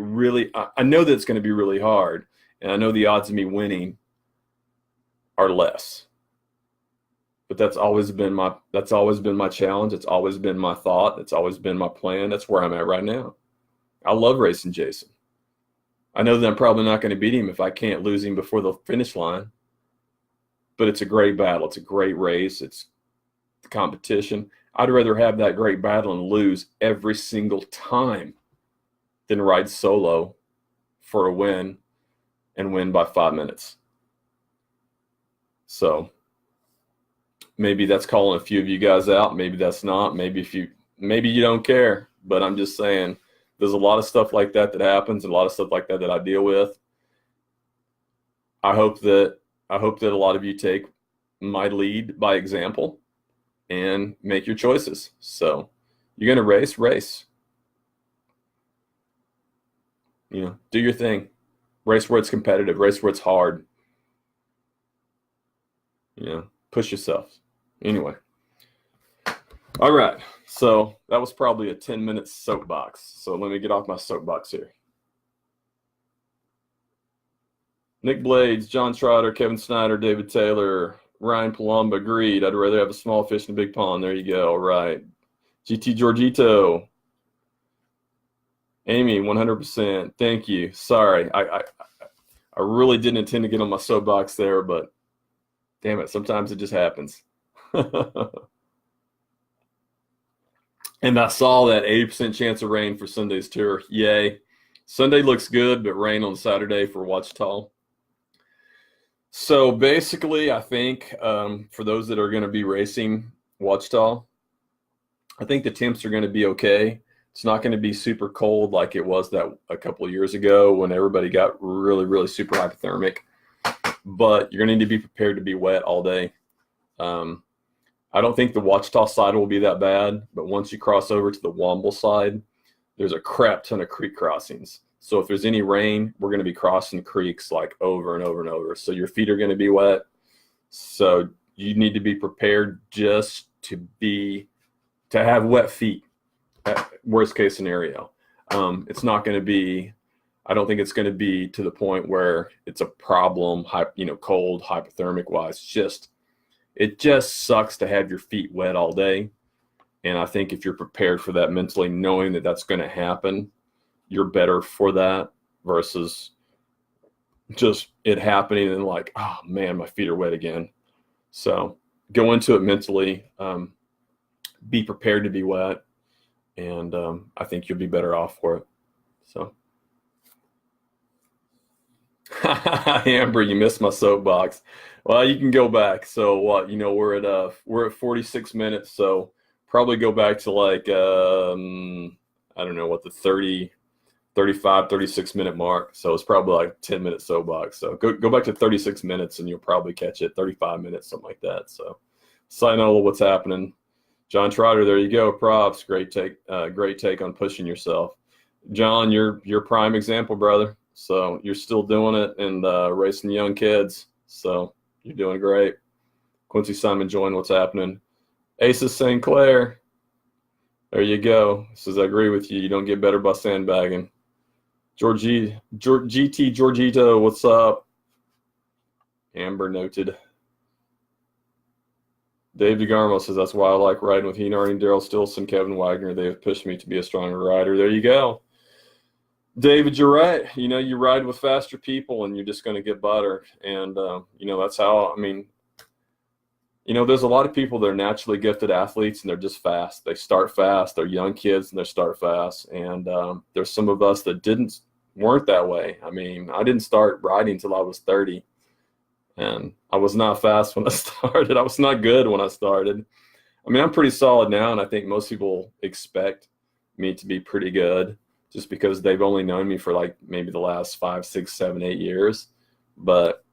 I know that it's going to be really hard, and I know the odds of me winning are less. But that's always been my challenge. It's always been my thought. It's always been my plan. That's where I'm at right now. I love racing Jason. I know that I'm probably not going to beat him if I can't lose him before the finish line. But it's a great battle. It's a great race. It's the competition. I'd rather have that great battle and lose every single time than ride solo for a win and win by 5 minutes. So maybe that's calling a few of you guys out. Maybe that's not. Maybe you don't care. But I'm just saying, there's a lot of stuff like that happens, and a lot of stuff like that I deal with. I hope that a lot of you take my lead by example and make your choices. So you're going to race. Do your thing. Race where it's competitive. Race where it's hard. Push yourself. Anyway. All right, so that was probably a 10-minute soapbox. So let me get off my soapbox here. Nick Blades, John Trotter, Kevin Snyder, David Taylor, Ryan Palumba agreed. I'd rather have a small fish in a big pond. There you go. All right. GT Giorgito. Amy, 100%. Thank you. Sorry. I really didn't intend to get on my soapbox there, but damn it, sometimes it just happens. And I saw that 80% chance of rain for Sunday's tour. Yay. Sunday looks good, but rain on Saturday for Ouachita. So basically, I think for those that are going to be racing Ouachita, I think the temps are going to be okay. It's not going to be super cold like it was that a couple of years ago when everybody got really, really super hypothermic. But you're going to need to be prepared to be wet all day. I don't think the Ouachita side will be that bad, but once you cross over to the Womble side, there's a crap ton of creek crossings. So if there's any rain, we're going to be crossing creeks like over and over and over. So your feet are going to be wet. So you need to be prepared just to have wet feet. Worst case scenario. It's not going to be, I don't think it's going to be to the point where it's a problem, cold, hypothermic wise. It just sucks to have your feet wet all day. And I think if you're prepared for that mentally, knowing that that's going to happen, you're better for that versus just it happening and like, oh man, my feet are wet again. So go into it mentally, be prepared to be wet. And I think you'll be better off for it. So, Amber, you missed my soapbox. Well, you can go back. So what? We're at 46 minutes. So probably go back to like I don't know what the 35, 36 minute mark. So it's probably like 10-minute soapbox. So go back to 36 minutes and you'll probably catch it. 35 minutes, something like that. So sign all of what's happening. John Trotter, there you go. Props. Great take on pushing yourself. John, you're prime example, brother. So you're still doing it and racing young kids. So you're doing great. Quincy Simon joined what's happening. Aces St. Clair. There you go. Says I agree with you. You don't get better by sandbagging. GT Giorgito, what's up? Amber noted. Dave DeGarmo says, that's why I like riding with Heenard and Daryl Stilson, Kevin Wagner. They have pushed me to be a stronger rider. There you go. David, you're right. You ride with faster people and you're just going to get better. And, that's how, there's a lot of people that are naturally gifted athletes and they're just fast. They start fast. They're young kids and they start fast. And there's some of us that weren't that way. I didn't start riding until I was 30. And I was not fast when I started. I was not good when I started. I'm pretty solid now, and I think most people expect me to be pretty good just because they've only known me for like maybe the last 5, 6, 7, 8 years. But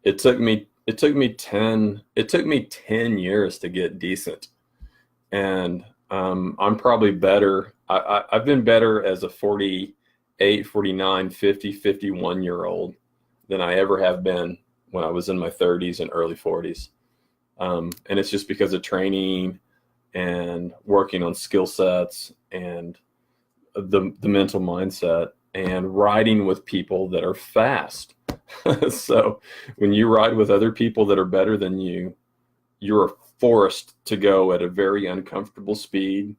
it took me 10 years to get decent. And I'm probably better. I've been better as a 48, 49, 50, 51-year-old than I ever have been when I was in my 30s and early 40s. And it's just because of training and working on skill sets and the mental mindset and riding with people that are fast. So when you ride with other people that are better than you, you're forced to go at a very uncomfortable speed.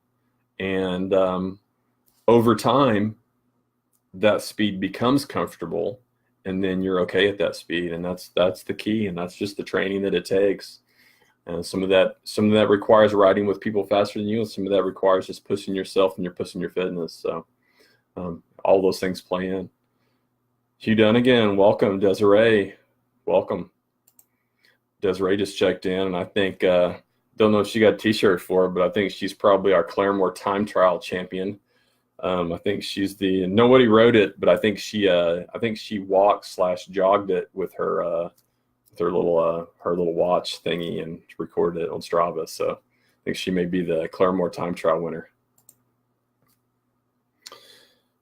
And over time, that speed becomes comfortable. And then you're okay at that speed, and that's the key, and that's just the training that it takes. And some of that requires riding with people faster than you, and some of that requires just pushing yourself and you're pushing your fitness. So all those things play in. Hugh Dunnigan, welcome. Desiree, welcome. Desiree just checked in, and I think don't know if she got a T-shirt for it, but I think she's probably our Claremore time trial champion. I think she's nobody wrote it, but I think she walked/jogged it with her little watch thingy and recorded it on Strava. So I think she may be the Claremore time trial winner.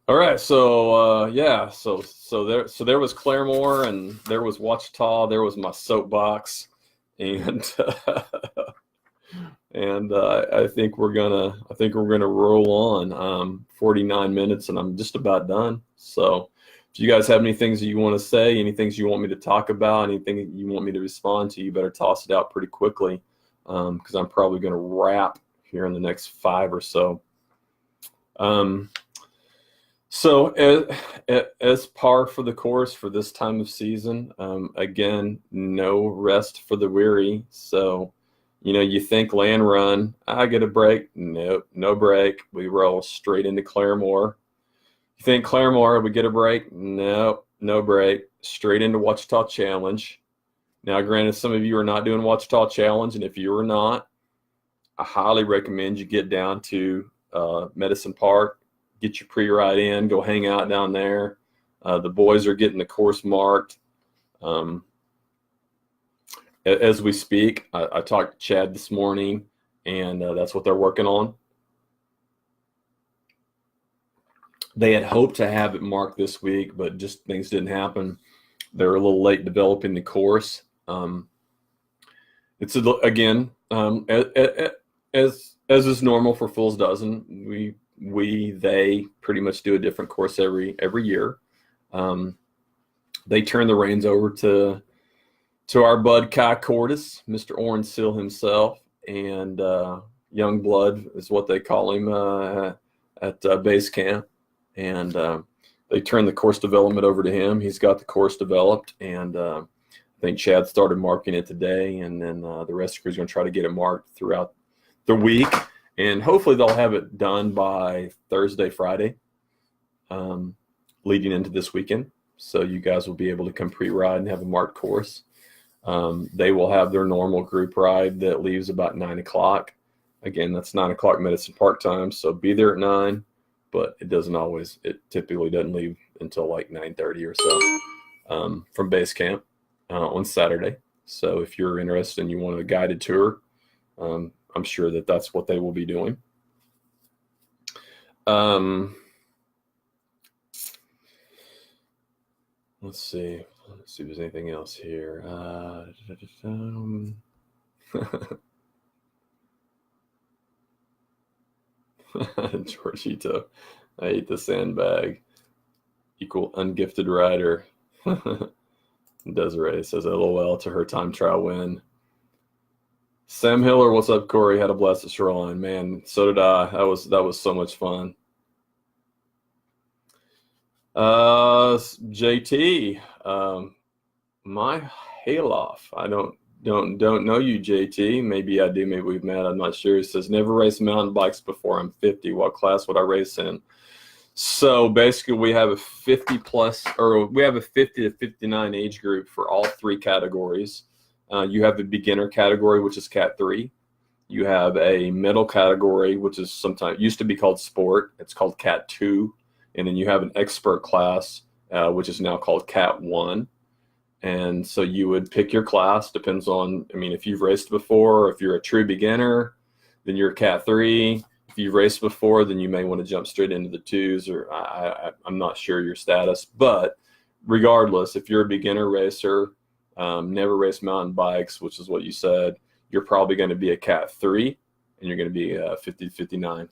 All right, so so there was Claremore and there was Ouachita, there was my soapbox, and And I think we're gonna roll on. 49 minutes, and I'm just about done. So, if you guys have any things that you want to say, any things you want me to talk about, anything you want me to respond to, you better toss it out pretty quickly, because I'm probably going to wrap here in the next 5 or so. So as par for the course for this time of season, again, no rest for the weary. So, you think land run, I get a break. Nope, no break. We roll straight into Claremore. You think Claremore, we get a break? Nope, no break. Straight into Ouachita Challenge. Now, granted, some of you are not doing Ouachita Challenge, and if you are not, I highly recommend you get down to Medicine Park, get your pre-ride in, go hang out down there. The boys are getting the course marked. As we speak, I talked to Chad this morning, and that's what they're working on. They had hoped to have it marked this week, but just things didn't happen. They were a little late developing the course. It's again, as is normal for Fool's Dozen, they pretty much do a different course every year. They turn the reins over to our bud Kai Cordes, Mr. Orange Seal himself, and Young Blood is what they call him at base camp. And they turn the course development over to him. He's got the course developed, and I think Chad started marking it today, and then the rest of the crew's going to try to get it marked throughout the week. And hopefully they'll have it done by Thursday, Friday, leading into this weekend. So you guys will be able to come pre-ride and have a marked course. They will have their normal group ride that leaves about 9 o'clock. Again, that's 9 o'clock Medicine Park time, so be there at 9, but it typically doesn't leave until like 9:30 or so from base camp on Saturday. So if you're interested and you want a guided tour, I'm sure that's what they will be doing. Let's see if there's anything else here. Georgito, I ate the sandbag. Equal ungifted rider. Desiree says LOL to her time trial win. Sam Hiller, what's up, Corey? Had a blast at Shoreline. Man, so did I. That was so much fun. JT, my Haloff. I don't know you, JT. Maybe I do. Maybe we've met. I'm not sure. He says never raced mountain bikes before. I'm 50. What class would I race in? So basically, we have a 50 to 59 age group for all 3 categories. You have the beginner category, which is Cat 3. You have a middle category, which is sometimes used to be called Sport. It's called Cat 2. And then you have an expert class, which is now called Cat 1. And so you would pick your class, depends on, if you've raced before, or if you're a true beginner, then you're Cat 3. If you've raced before, then you may want to jump straight into the 2s, or I'm not sure your status. But regardless, if you're a beginner racer, never raced mountain bikes, which is what you said, you're probably going to be a Cat 3, and you're going to be 50 to 59.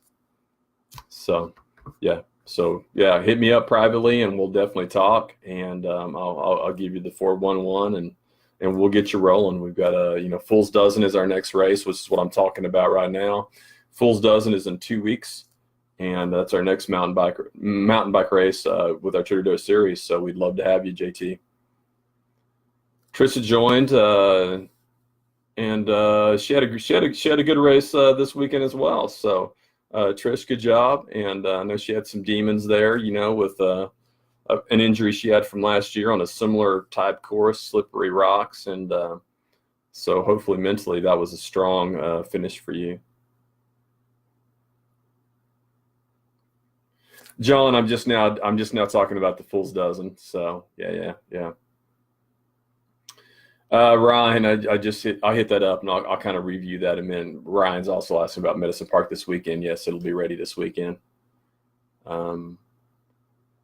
So, yeah. So yeah, hit me up privately, and we'll definitely talk. And I'll give you the 411, and we'll get you rolling. We've got Fool's Dozen is our next race, which is what I'm talking about right now. Fool's Dozen is in 2 weeks, and that's our next mountain bike race with our Tudor series. So we'd love to have you, JT. Trisha joined, and she had a good race this weekend as well. So. Trish, good job. And I know she had some demons there, with an injury she had from last year on a similar type course, slippery rocks. And so hopefully mentally that was a strong finish for you. John, I'm just now talking about the Fool's Dozen. So yeah. Ryan, I'll hit that up, and I'll kind of review that in a minute. Ryan's also asking about Medicine Park this weekend. Yes, it'll be ready this weekend. Hugh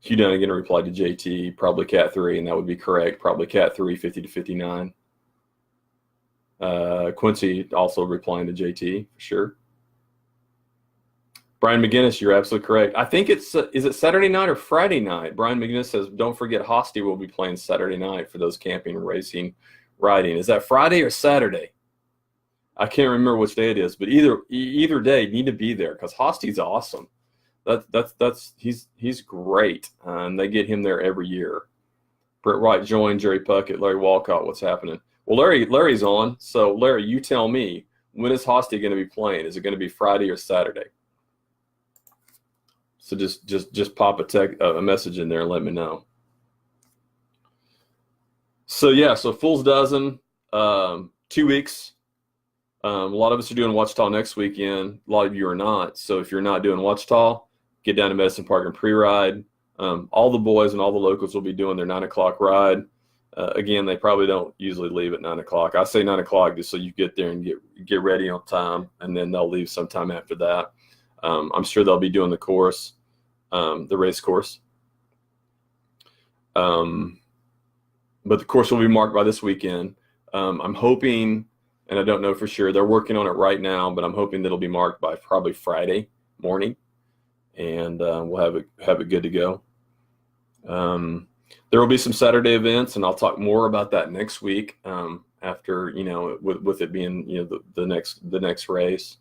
Dunnigan replied to JT, probably Cat 3, and that would be correct. Probably Cat 3, 50 to 59. Quincy also replying to JT for sure. Brian McGinnis, you're absolutely correct. I think it's, is it Saturday night or Friday night? Brian McGinnis says, don't forget Hosty will be playing Saturday night for those camping, racing, riding. Is that Friday or Saturday? I can't remember which day it is, but either day need to be there because Hosty's awesome. He's great, and they get him there every year. Brett Wright joined, Jerry Puckett, Larry Walcott. What's happening? Well, Larry's on. So Larry, you tell me, when is Hosty going to be playing? Is it going to be Friday or Saturday? So just pop a message in there and let me know. So yeah, so Fool's Dozen, 2 weeks. A lot of us are doing Ouachita next weekend. A lot of you are not. So if you're not doing Ouachita, get down to Medicine Park and pre-ride. All the boys and all the locals will be doing their 9 o'clock ride. Again, they probably don't usually leave at 9 o'clock. I say 9 o'clock just so you get there and get ready on time, and then they'll leave sometime after that. I'm sure they'll be doing the course, the race course. But the course will be marked by this weekend. I'm hoping, and I don't know for sure, they're working on it right now, but I'm hoping that it'll be marked by probably Friday morning, and we'll have it good to go. There will be some Saturday events, and I'll talk more about that next week, after, with it being, the next race,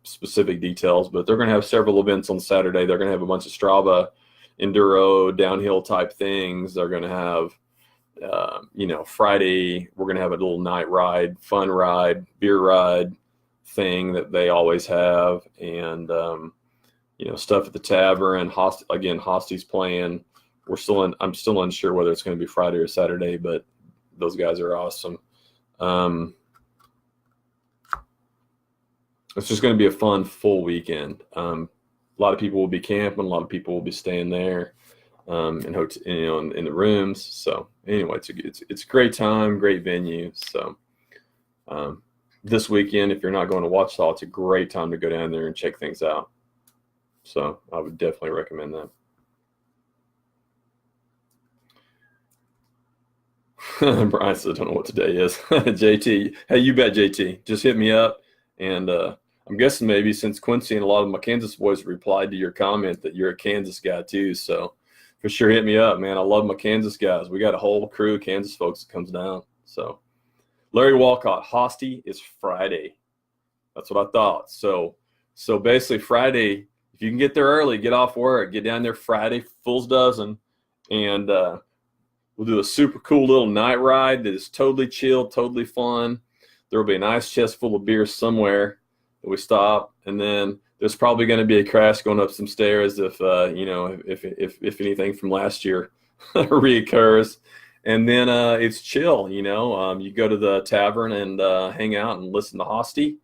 specific details. But they're going to have several events on Saturday. They're going to have a bunch of Strava, enduro, downhill type things. They're going to have, Friday, we're going to have a little night ride, fun ride, beer ride thing that they always have. And, stuff at the tavern. Hosty's playing. I'm still unsure whether it's going to be Friday or Saturday, but those guys are awesome. It's just going to be a fun, full weekend. A lot of people will be camping. A lot of people will be staying there, in the rooms. So anyway, it's a great time, great venue. So this weekend, if you're not going to Ouachita, it's a great time to go down there and check things out. So I would definitely recommend that. Brian said, I don't know what today is. JT, hey, you bet, JT. Just hit me up. And I'm guessing maybe since Quincy and a lot of my Kansas boys replied to your comment that you're a Kansas guy too. So for sure, hit me up, man. I love my Kansas guys. We got a whole crew of Kansas folks that comes down. So Larry Walcott, Hosty is Friday. That's what I thought. So basically Friday, if you can get there early, get off work, get down there Friday, Fool's Dozen, and we'll do a super cool little night ride that is totally chill, totally fun. There will be an ice chest full of beer somewhere that we stop, and then there's probably going to be a crash going up some stairs if anything from last year reoccurs. And then it's chill, you go to the tavern and hang out and listen to Hosty,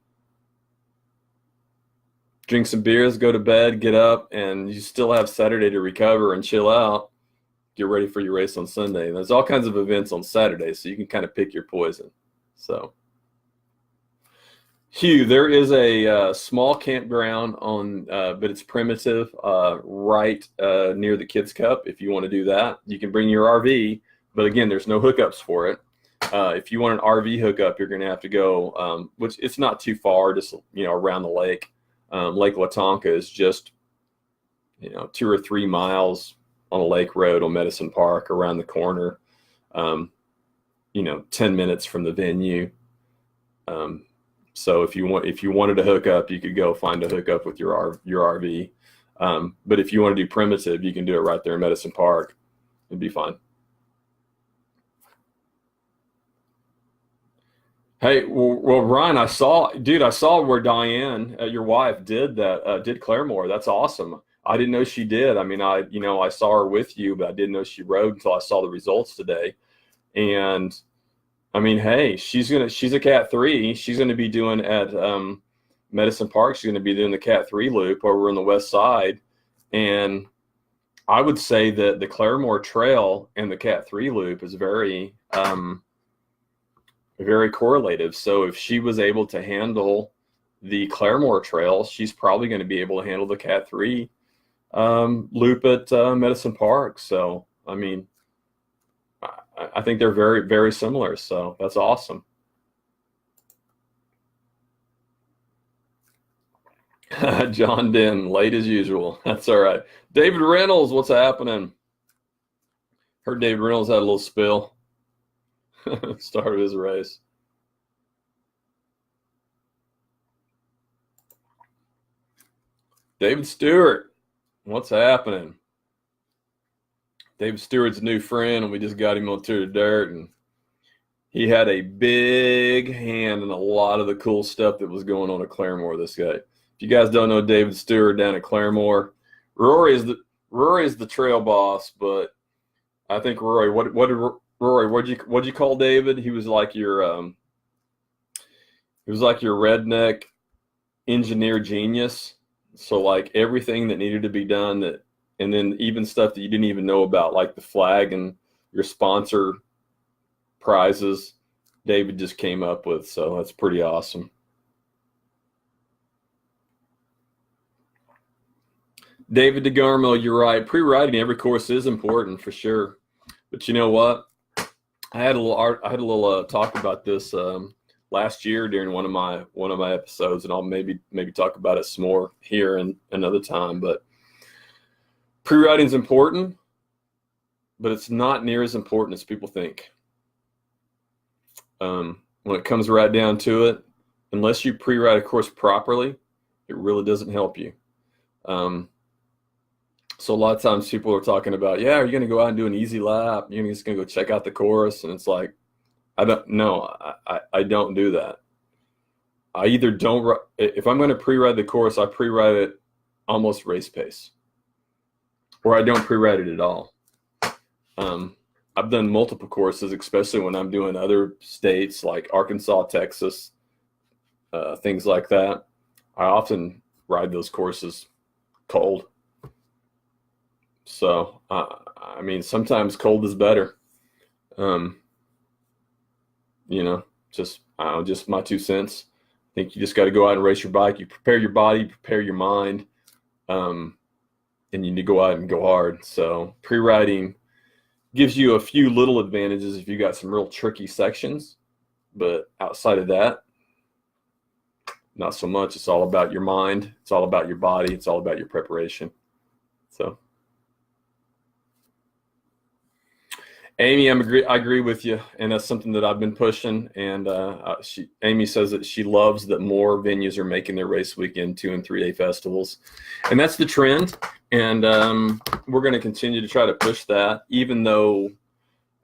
drink some beers, go to bed, get up, and you still have Saturday to recover and chill out. Get ready for your race on Sunday. And there's all kinds of events on Saturday, so you can kind of pick your poison. So, Hugh, there is a small campground but it's primitive, right near the Kids Cup. If you want to do that, you can bring your RV, but again, there's no hookups for it. If you want an RV hookup, you're going to have to go, which it's not too far, just around the lake. Lake Watonka is just 2 or 3 miles on a lake road on Medicine Park around the corner, 10 minutes from the venue. So if you wanted to hook up, you could go find a hookup with your RV. But if you want to do primitive, you can do it right there in Medicine Park. It'd be fine. Hey, well, Ryan, I saw where Diane, your wife, did Claremore. That's awesome. I didn't know she did. I mean, I saw her with you, but I didn't know she rode until I saw the results today. And I mean, hey, she's a Cat 3. She's gonna be doing at Medicine Park. She's gonna be doing the Cat 3 loop over on the west side. And I would say that the Claremore Trail and the Cat 3 loop is very very correlative. So if she was able to handle the Claremore Trail, she's probably going to be able to handle the Cat 3 loop at Medicine Park. So, I mean, I think they're very, very similar. So that's awesome. John Den, late as usual. That's all right. David Reynolds, what's happening? Heard David Reynolds had a little spill. Start of his race. David Stewart, what's happening? David Stewart's a new friend, and we just got him on Tour de Dirt, and he had a big hand in a lot of the cool stuff that was going on at Claremore this guy. If you guys don't know David Stewart down at Claremore, Rory is the trail boss, but I think Rory, what'd you call David? He was like your redneck engineer genius. So like everything that needed to be done, and then even stuff that you didn't even know about, like the flag and your sponsor prizes, David just came up with. So that's pretty awesome. David DeGarmo, you're right. Pre-riding every course is important for sure. But you know what? I had a little talk about this last year during one of my episodes, and I'll maybe talk about it some more here and another time. But pre-riding is important, but it's not near as important as people think. When it comes right down to it, unless you pre-ride a course properly, it really doesn't help you. So a lot of times people are talking about, yeah, are you going to go out and do an easy lap? You're just going to go check out the course. And it's like, I don't do that. I either don't, if I'm going to pre-ride the course, I pre-ride it almost race pace, or I don't pre-ride it at all. I've done multiple courses, especially when I'm doing other states like Arkansas, Texas, things like that. I often ride those courses cold. So, I mean, sometimes cold is better. Just my 2 cents. I think you just got to go out and race your bike. You prepare your body, prepare your mind, and you need to go out and go hard. So pre-riding gives you a few little advantages if you got some real tricky sections, but outside of that, not so much. It's all about your mind. It's all about your body. It's all about your preparation. So. Amy, I agree with you, and that's something that I've been pushing. And Amy says that she loves that more venues are making their race weekend 2 and 3 day festivals, and that's the trend. And we're going to continue to try to push that, even though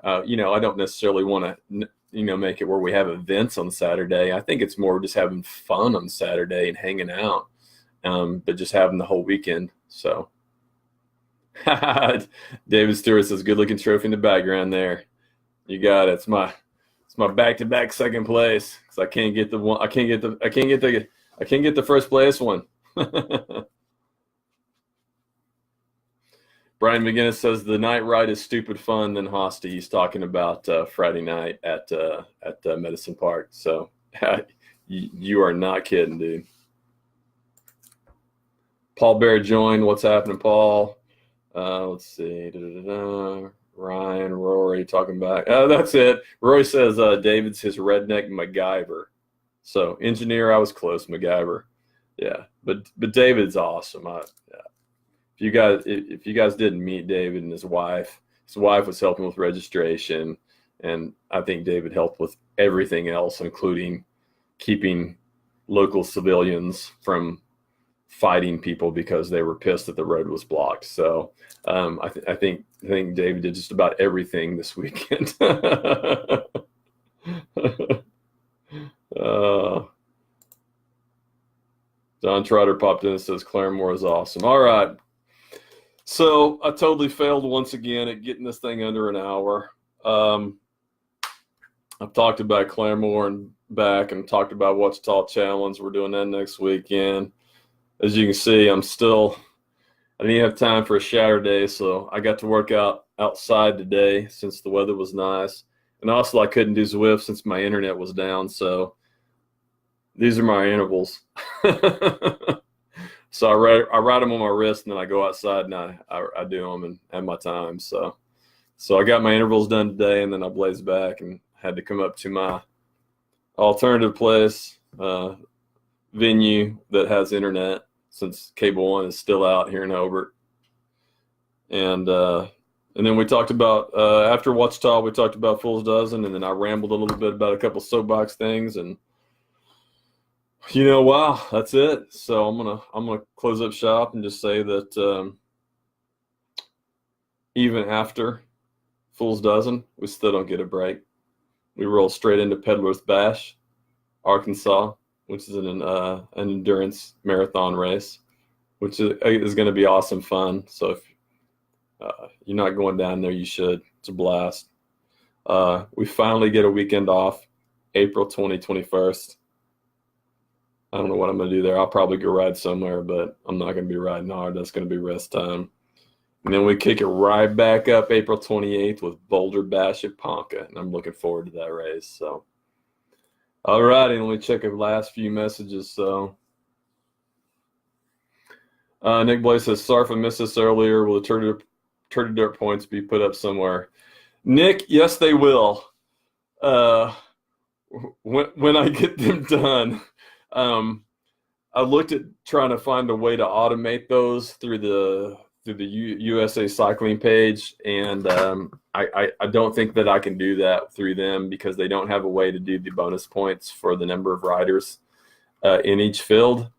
I don't necessarily want to make it where we have events on Saturday. I think it's more just having fun on Saturday and hanging out, but just having the whole weekend. So. David Stewart says, "Good looking trophy in the background there. You got it. It's my back-to-back second place because I can't get the first place one." Brian McGinnis says the night ride is stupid fun. Then Hosty, he's talking about Friday night at Medicine Park. So you are not kidding, dude. Paul Bear joined. What's happening, Paul? Let's see. Ryan, Rory talking back. That's it. Rory says David's his redneck MacGyver. So engineer, I was close. MacGyver. Yeah, but David's awesome. If you guys didn't meet David and his wife was helping with registration, and I think David helped with everything else, including keeping local civilians from fighting people because they were pissed that the road was blocked. So I think David did just about everything this weekend. Don Trotter popped in and says Claremore is awesome. All right. So I totally failed once again at getting this thing under an hour. I've talked about Claremore and back, and talked about Ouachita Challenge. We're doing that next weekend. As you can see, I didn't have time for a shower day, so I got to work out outside today since the weather was nice. And also I couldn't do Zwift since my internet was down, so these are my intervals. So I ride them on my wrist, and then I go outside and I do them and have my time. So I got my intervals done today, and then I blazed back and had to come up to my alternative place venue that has internet. since Cable One is still out here in Hobart. And then we talked about, after Ouachita, we talked about Fool's Dozen, and then I rambled a little bit about a couple soapbox things, and wow, that's it. So I'm gonna close up shop and just say that even after Fool's Dozen, we still don't get a break. We roll straight into Peddler's Bash, Arkansas, which is an endurance marathon race, which is going to be awesome fun. So if you're not going down there, you should. It's a blast. We finally get a weekend off, April 21st. I don't know what I'm going to do there. I'll probably go ride somewhere, but I'm not going to be riding hard. That's going to be rest time. And then we kick it right back up April 28th with Boulder Bash at Ponca, and I'm looking forward to that race. So, all righty, let me check the last few messages. So, Nick Blaze says, sorry if I missed this earlier. Will the Turtle Dirt points be put up somewhere? Nick, yes, they will. When I get them done, I looked at trying to find a way to automate those through the USA Cycling page, and I don't think that I can do that through them because they don't have a way to do the bonus points for the number of riders in each field,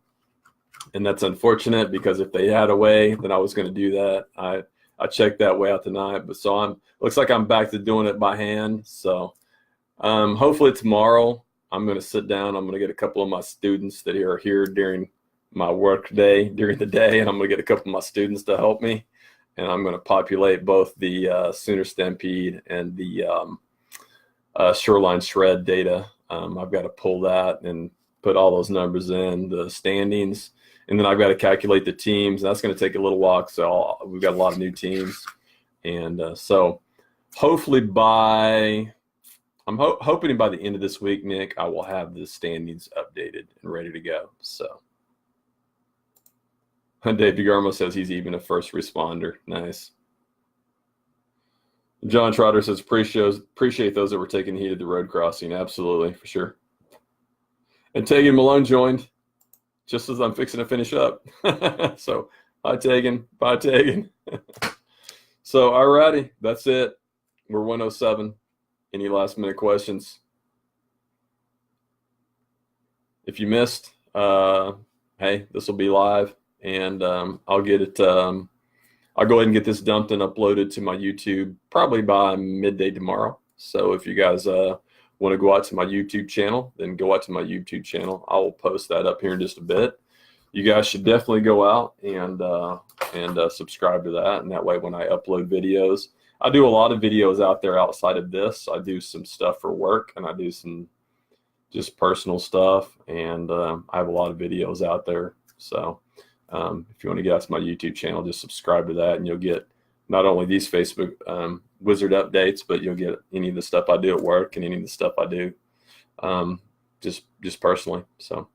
and that's unfortunate because if they had a way, then I was going to do that. I checked that way out tonight, but so looks like I'm back to doing it by hand. So hopefully tomorrow I'm going to sit down. I'm going to get a couple of my students that are here during my work day during the day, and I'm going to get a couple of my students to help me, and I'm going to populate both the Sooner Stampede and the Shoreline Shred data. I've got to pull that and put all those numbers in the standings, and then I've got to calculate the teams, and that's going to take a little while. So we've got a lot of new teams, and so hopefully I'm hoping by the end of this week, Nick, I will have the standings updated and ready to go. So Dave DeGarmo says he's even a first responder. Nice. John Trotter says, appreciate those that were taking heat at the road crossing. Absolutely, for sure. And Tegan Malone joined just as I'm fixing to finish up. So, hi, Tegan. Bye, Tegan. So, all righty. That's it. We're 107. Any last minute questions? If you missed, hey, this will be live. And I'll get it. I'll go ahead and get this dumped and uploaded to my YouTube probably by midday tomorrow. So if you guys want to go out to my YouTube channel, then go out to my YouTube channel. I will post that up here in just a bit. You guys should definitely go out and subscribe to that. And that way, when I upload videos, I do a lot of videos out there outside of this. I do some stuff for work, and I do some just personal stuff. And I have a lot of videos out there. So if you want to get out to my YouTube channel, just subscribe to that, and you'll get not only these Facebook Wizard updates, but you'll get any of the stuff I do at work and any of the stuff I do just personally. So,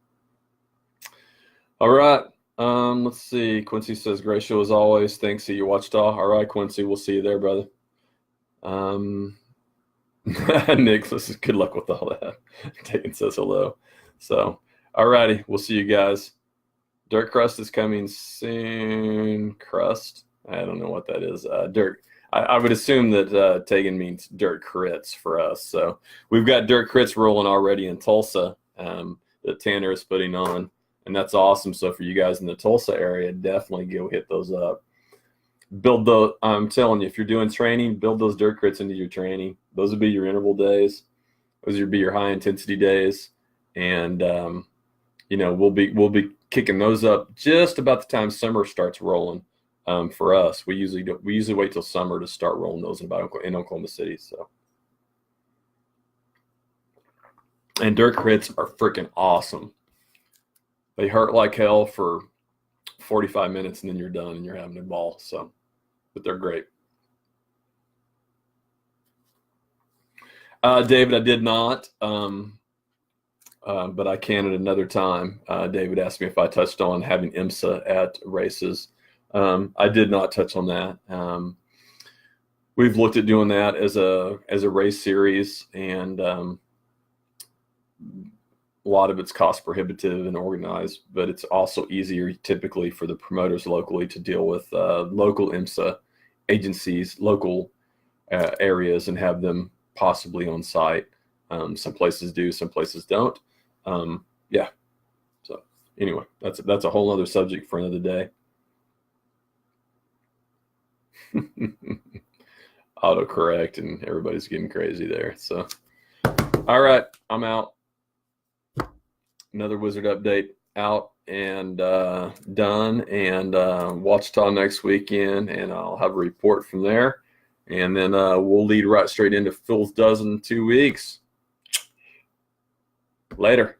all right. Let's see. Quincy says, great show as always. Thanks. See you, Ouachita. All right, Quincy. We'll see you there, brother. Nick says, good luck with all that. Taken says hello. So, all righty. We'll see you guys. Dirt Crust is coming soon. Crust? I don't know what that is. Dirt. I would assume that Tegan means dirt crits for us. So we've got dirt crits rolling already in Tulsa that Tanner is putting on, and that's awesome. So for you guys in the Tulsa area, definitely go hit those up. I'm telling you, if you're doing training, build those dirt crits into your training. Those would be your interval days. Those would be your high intensity days, and we'll be kicking those up just about the time summer starts rolling. For us, we usually wait till summer to start rolling those in Oklahoma City. So, and dirt crits are freaking awesome. They hurt like hell for 45 minutes, and then you're done and you're having a ball. So, but they're great. David, I did not. But I can at another time. David asked me if I touched on having IMSA at races. I did not touch on that. We've looked at doing that as a race series, and A lot of it's cost prohibitive and organized, but it's also easier typically for the promoters locally to deal with local IMSA agencies, local areas, and have them possibly on site. Some places do, some places don't. Yeah. So anyway, that's a whole other subject for another day. Autocorrect, and everybody's getting crazy there. So, all right, I'm out. Another Wizard update out and done, and Ouachita next weekend, and I'll have a report from there, and then we'll lead right straight into Phil's Dozen 2 weeks. Later.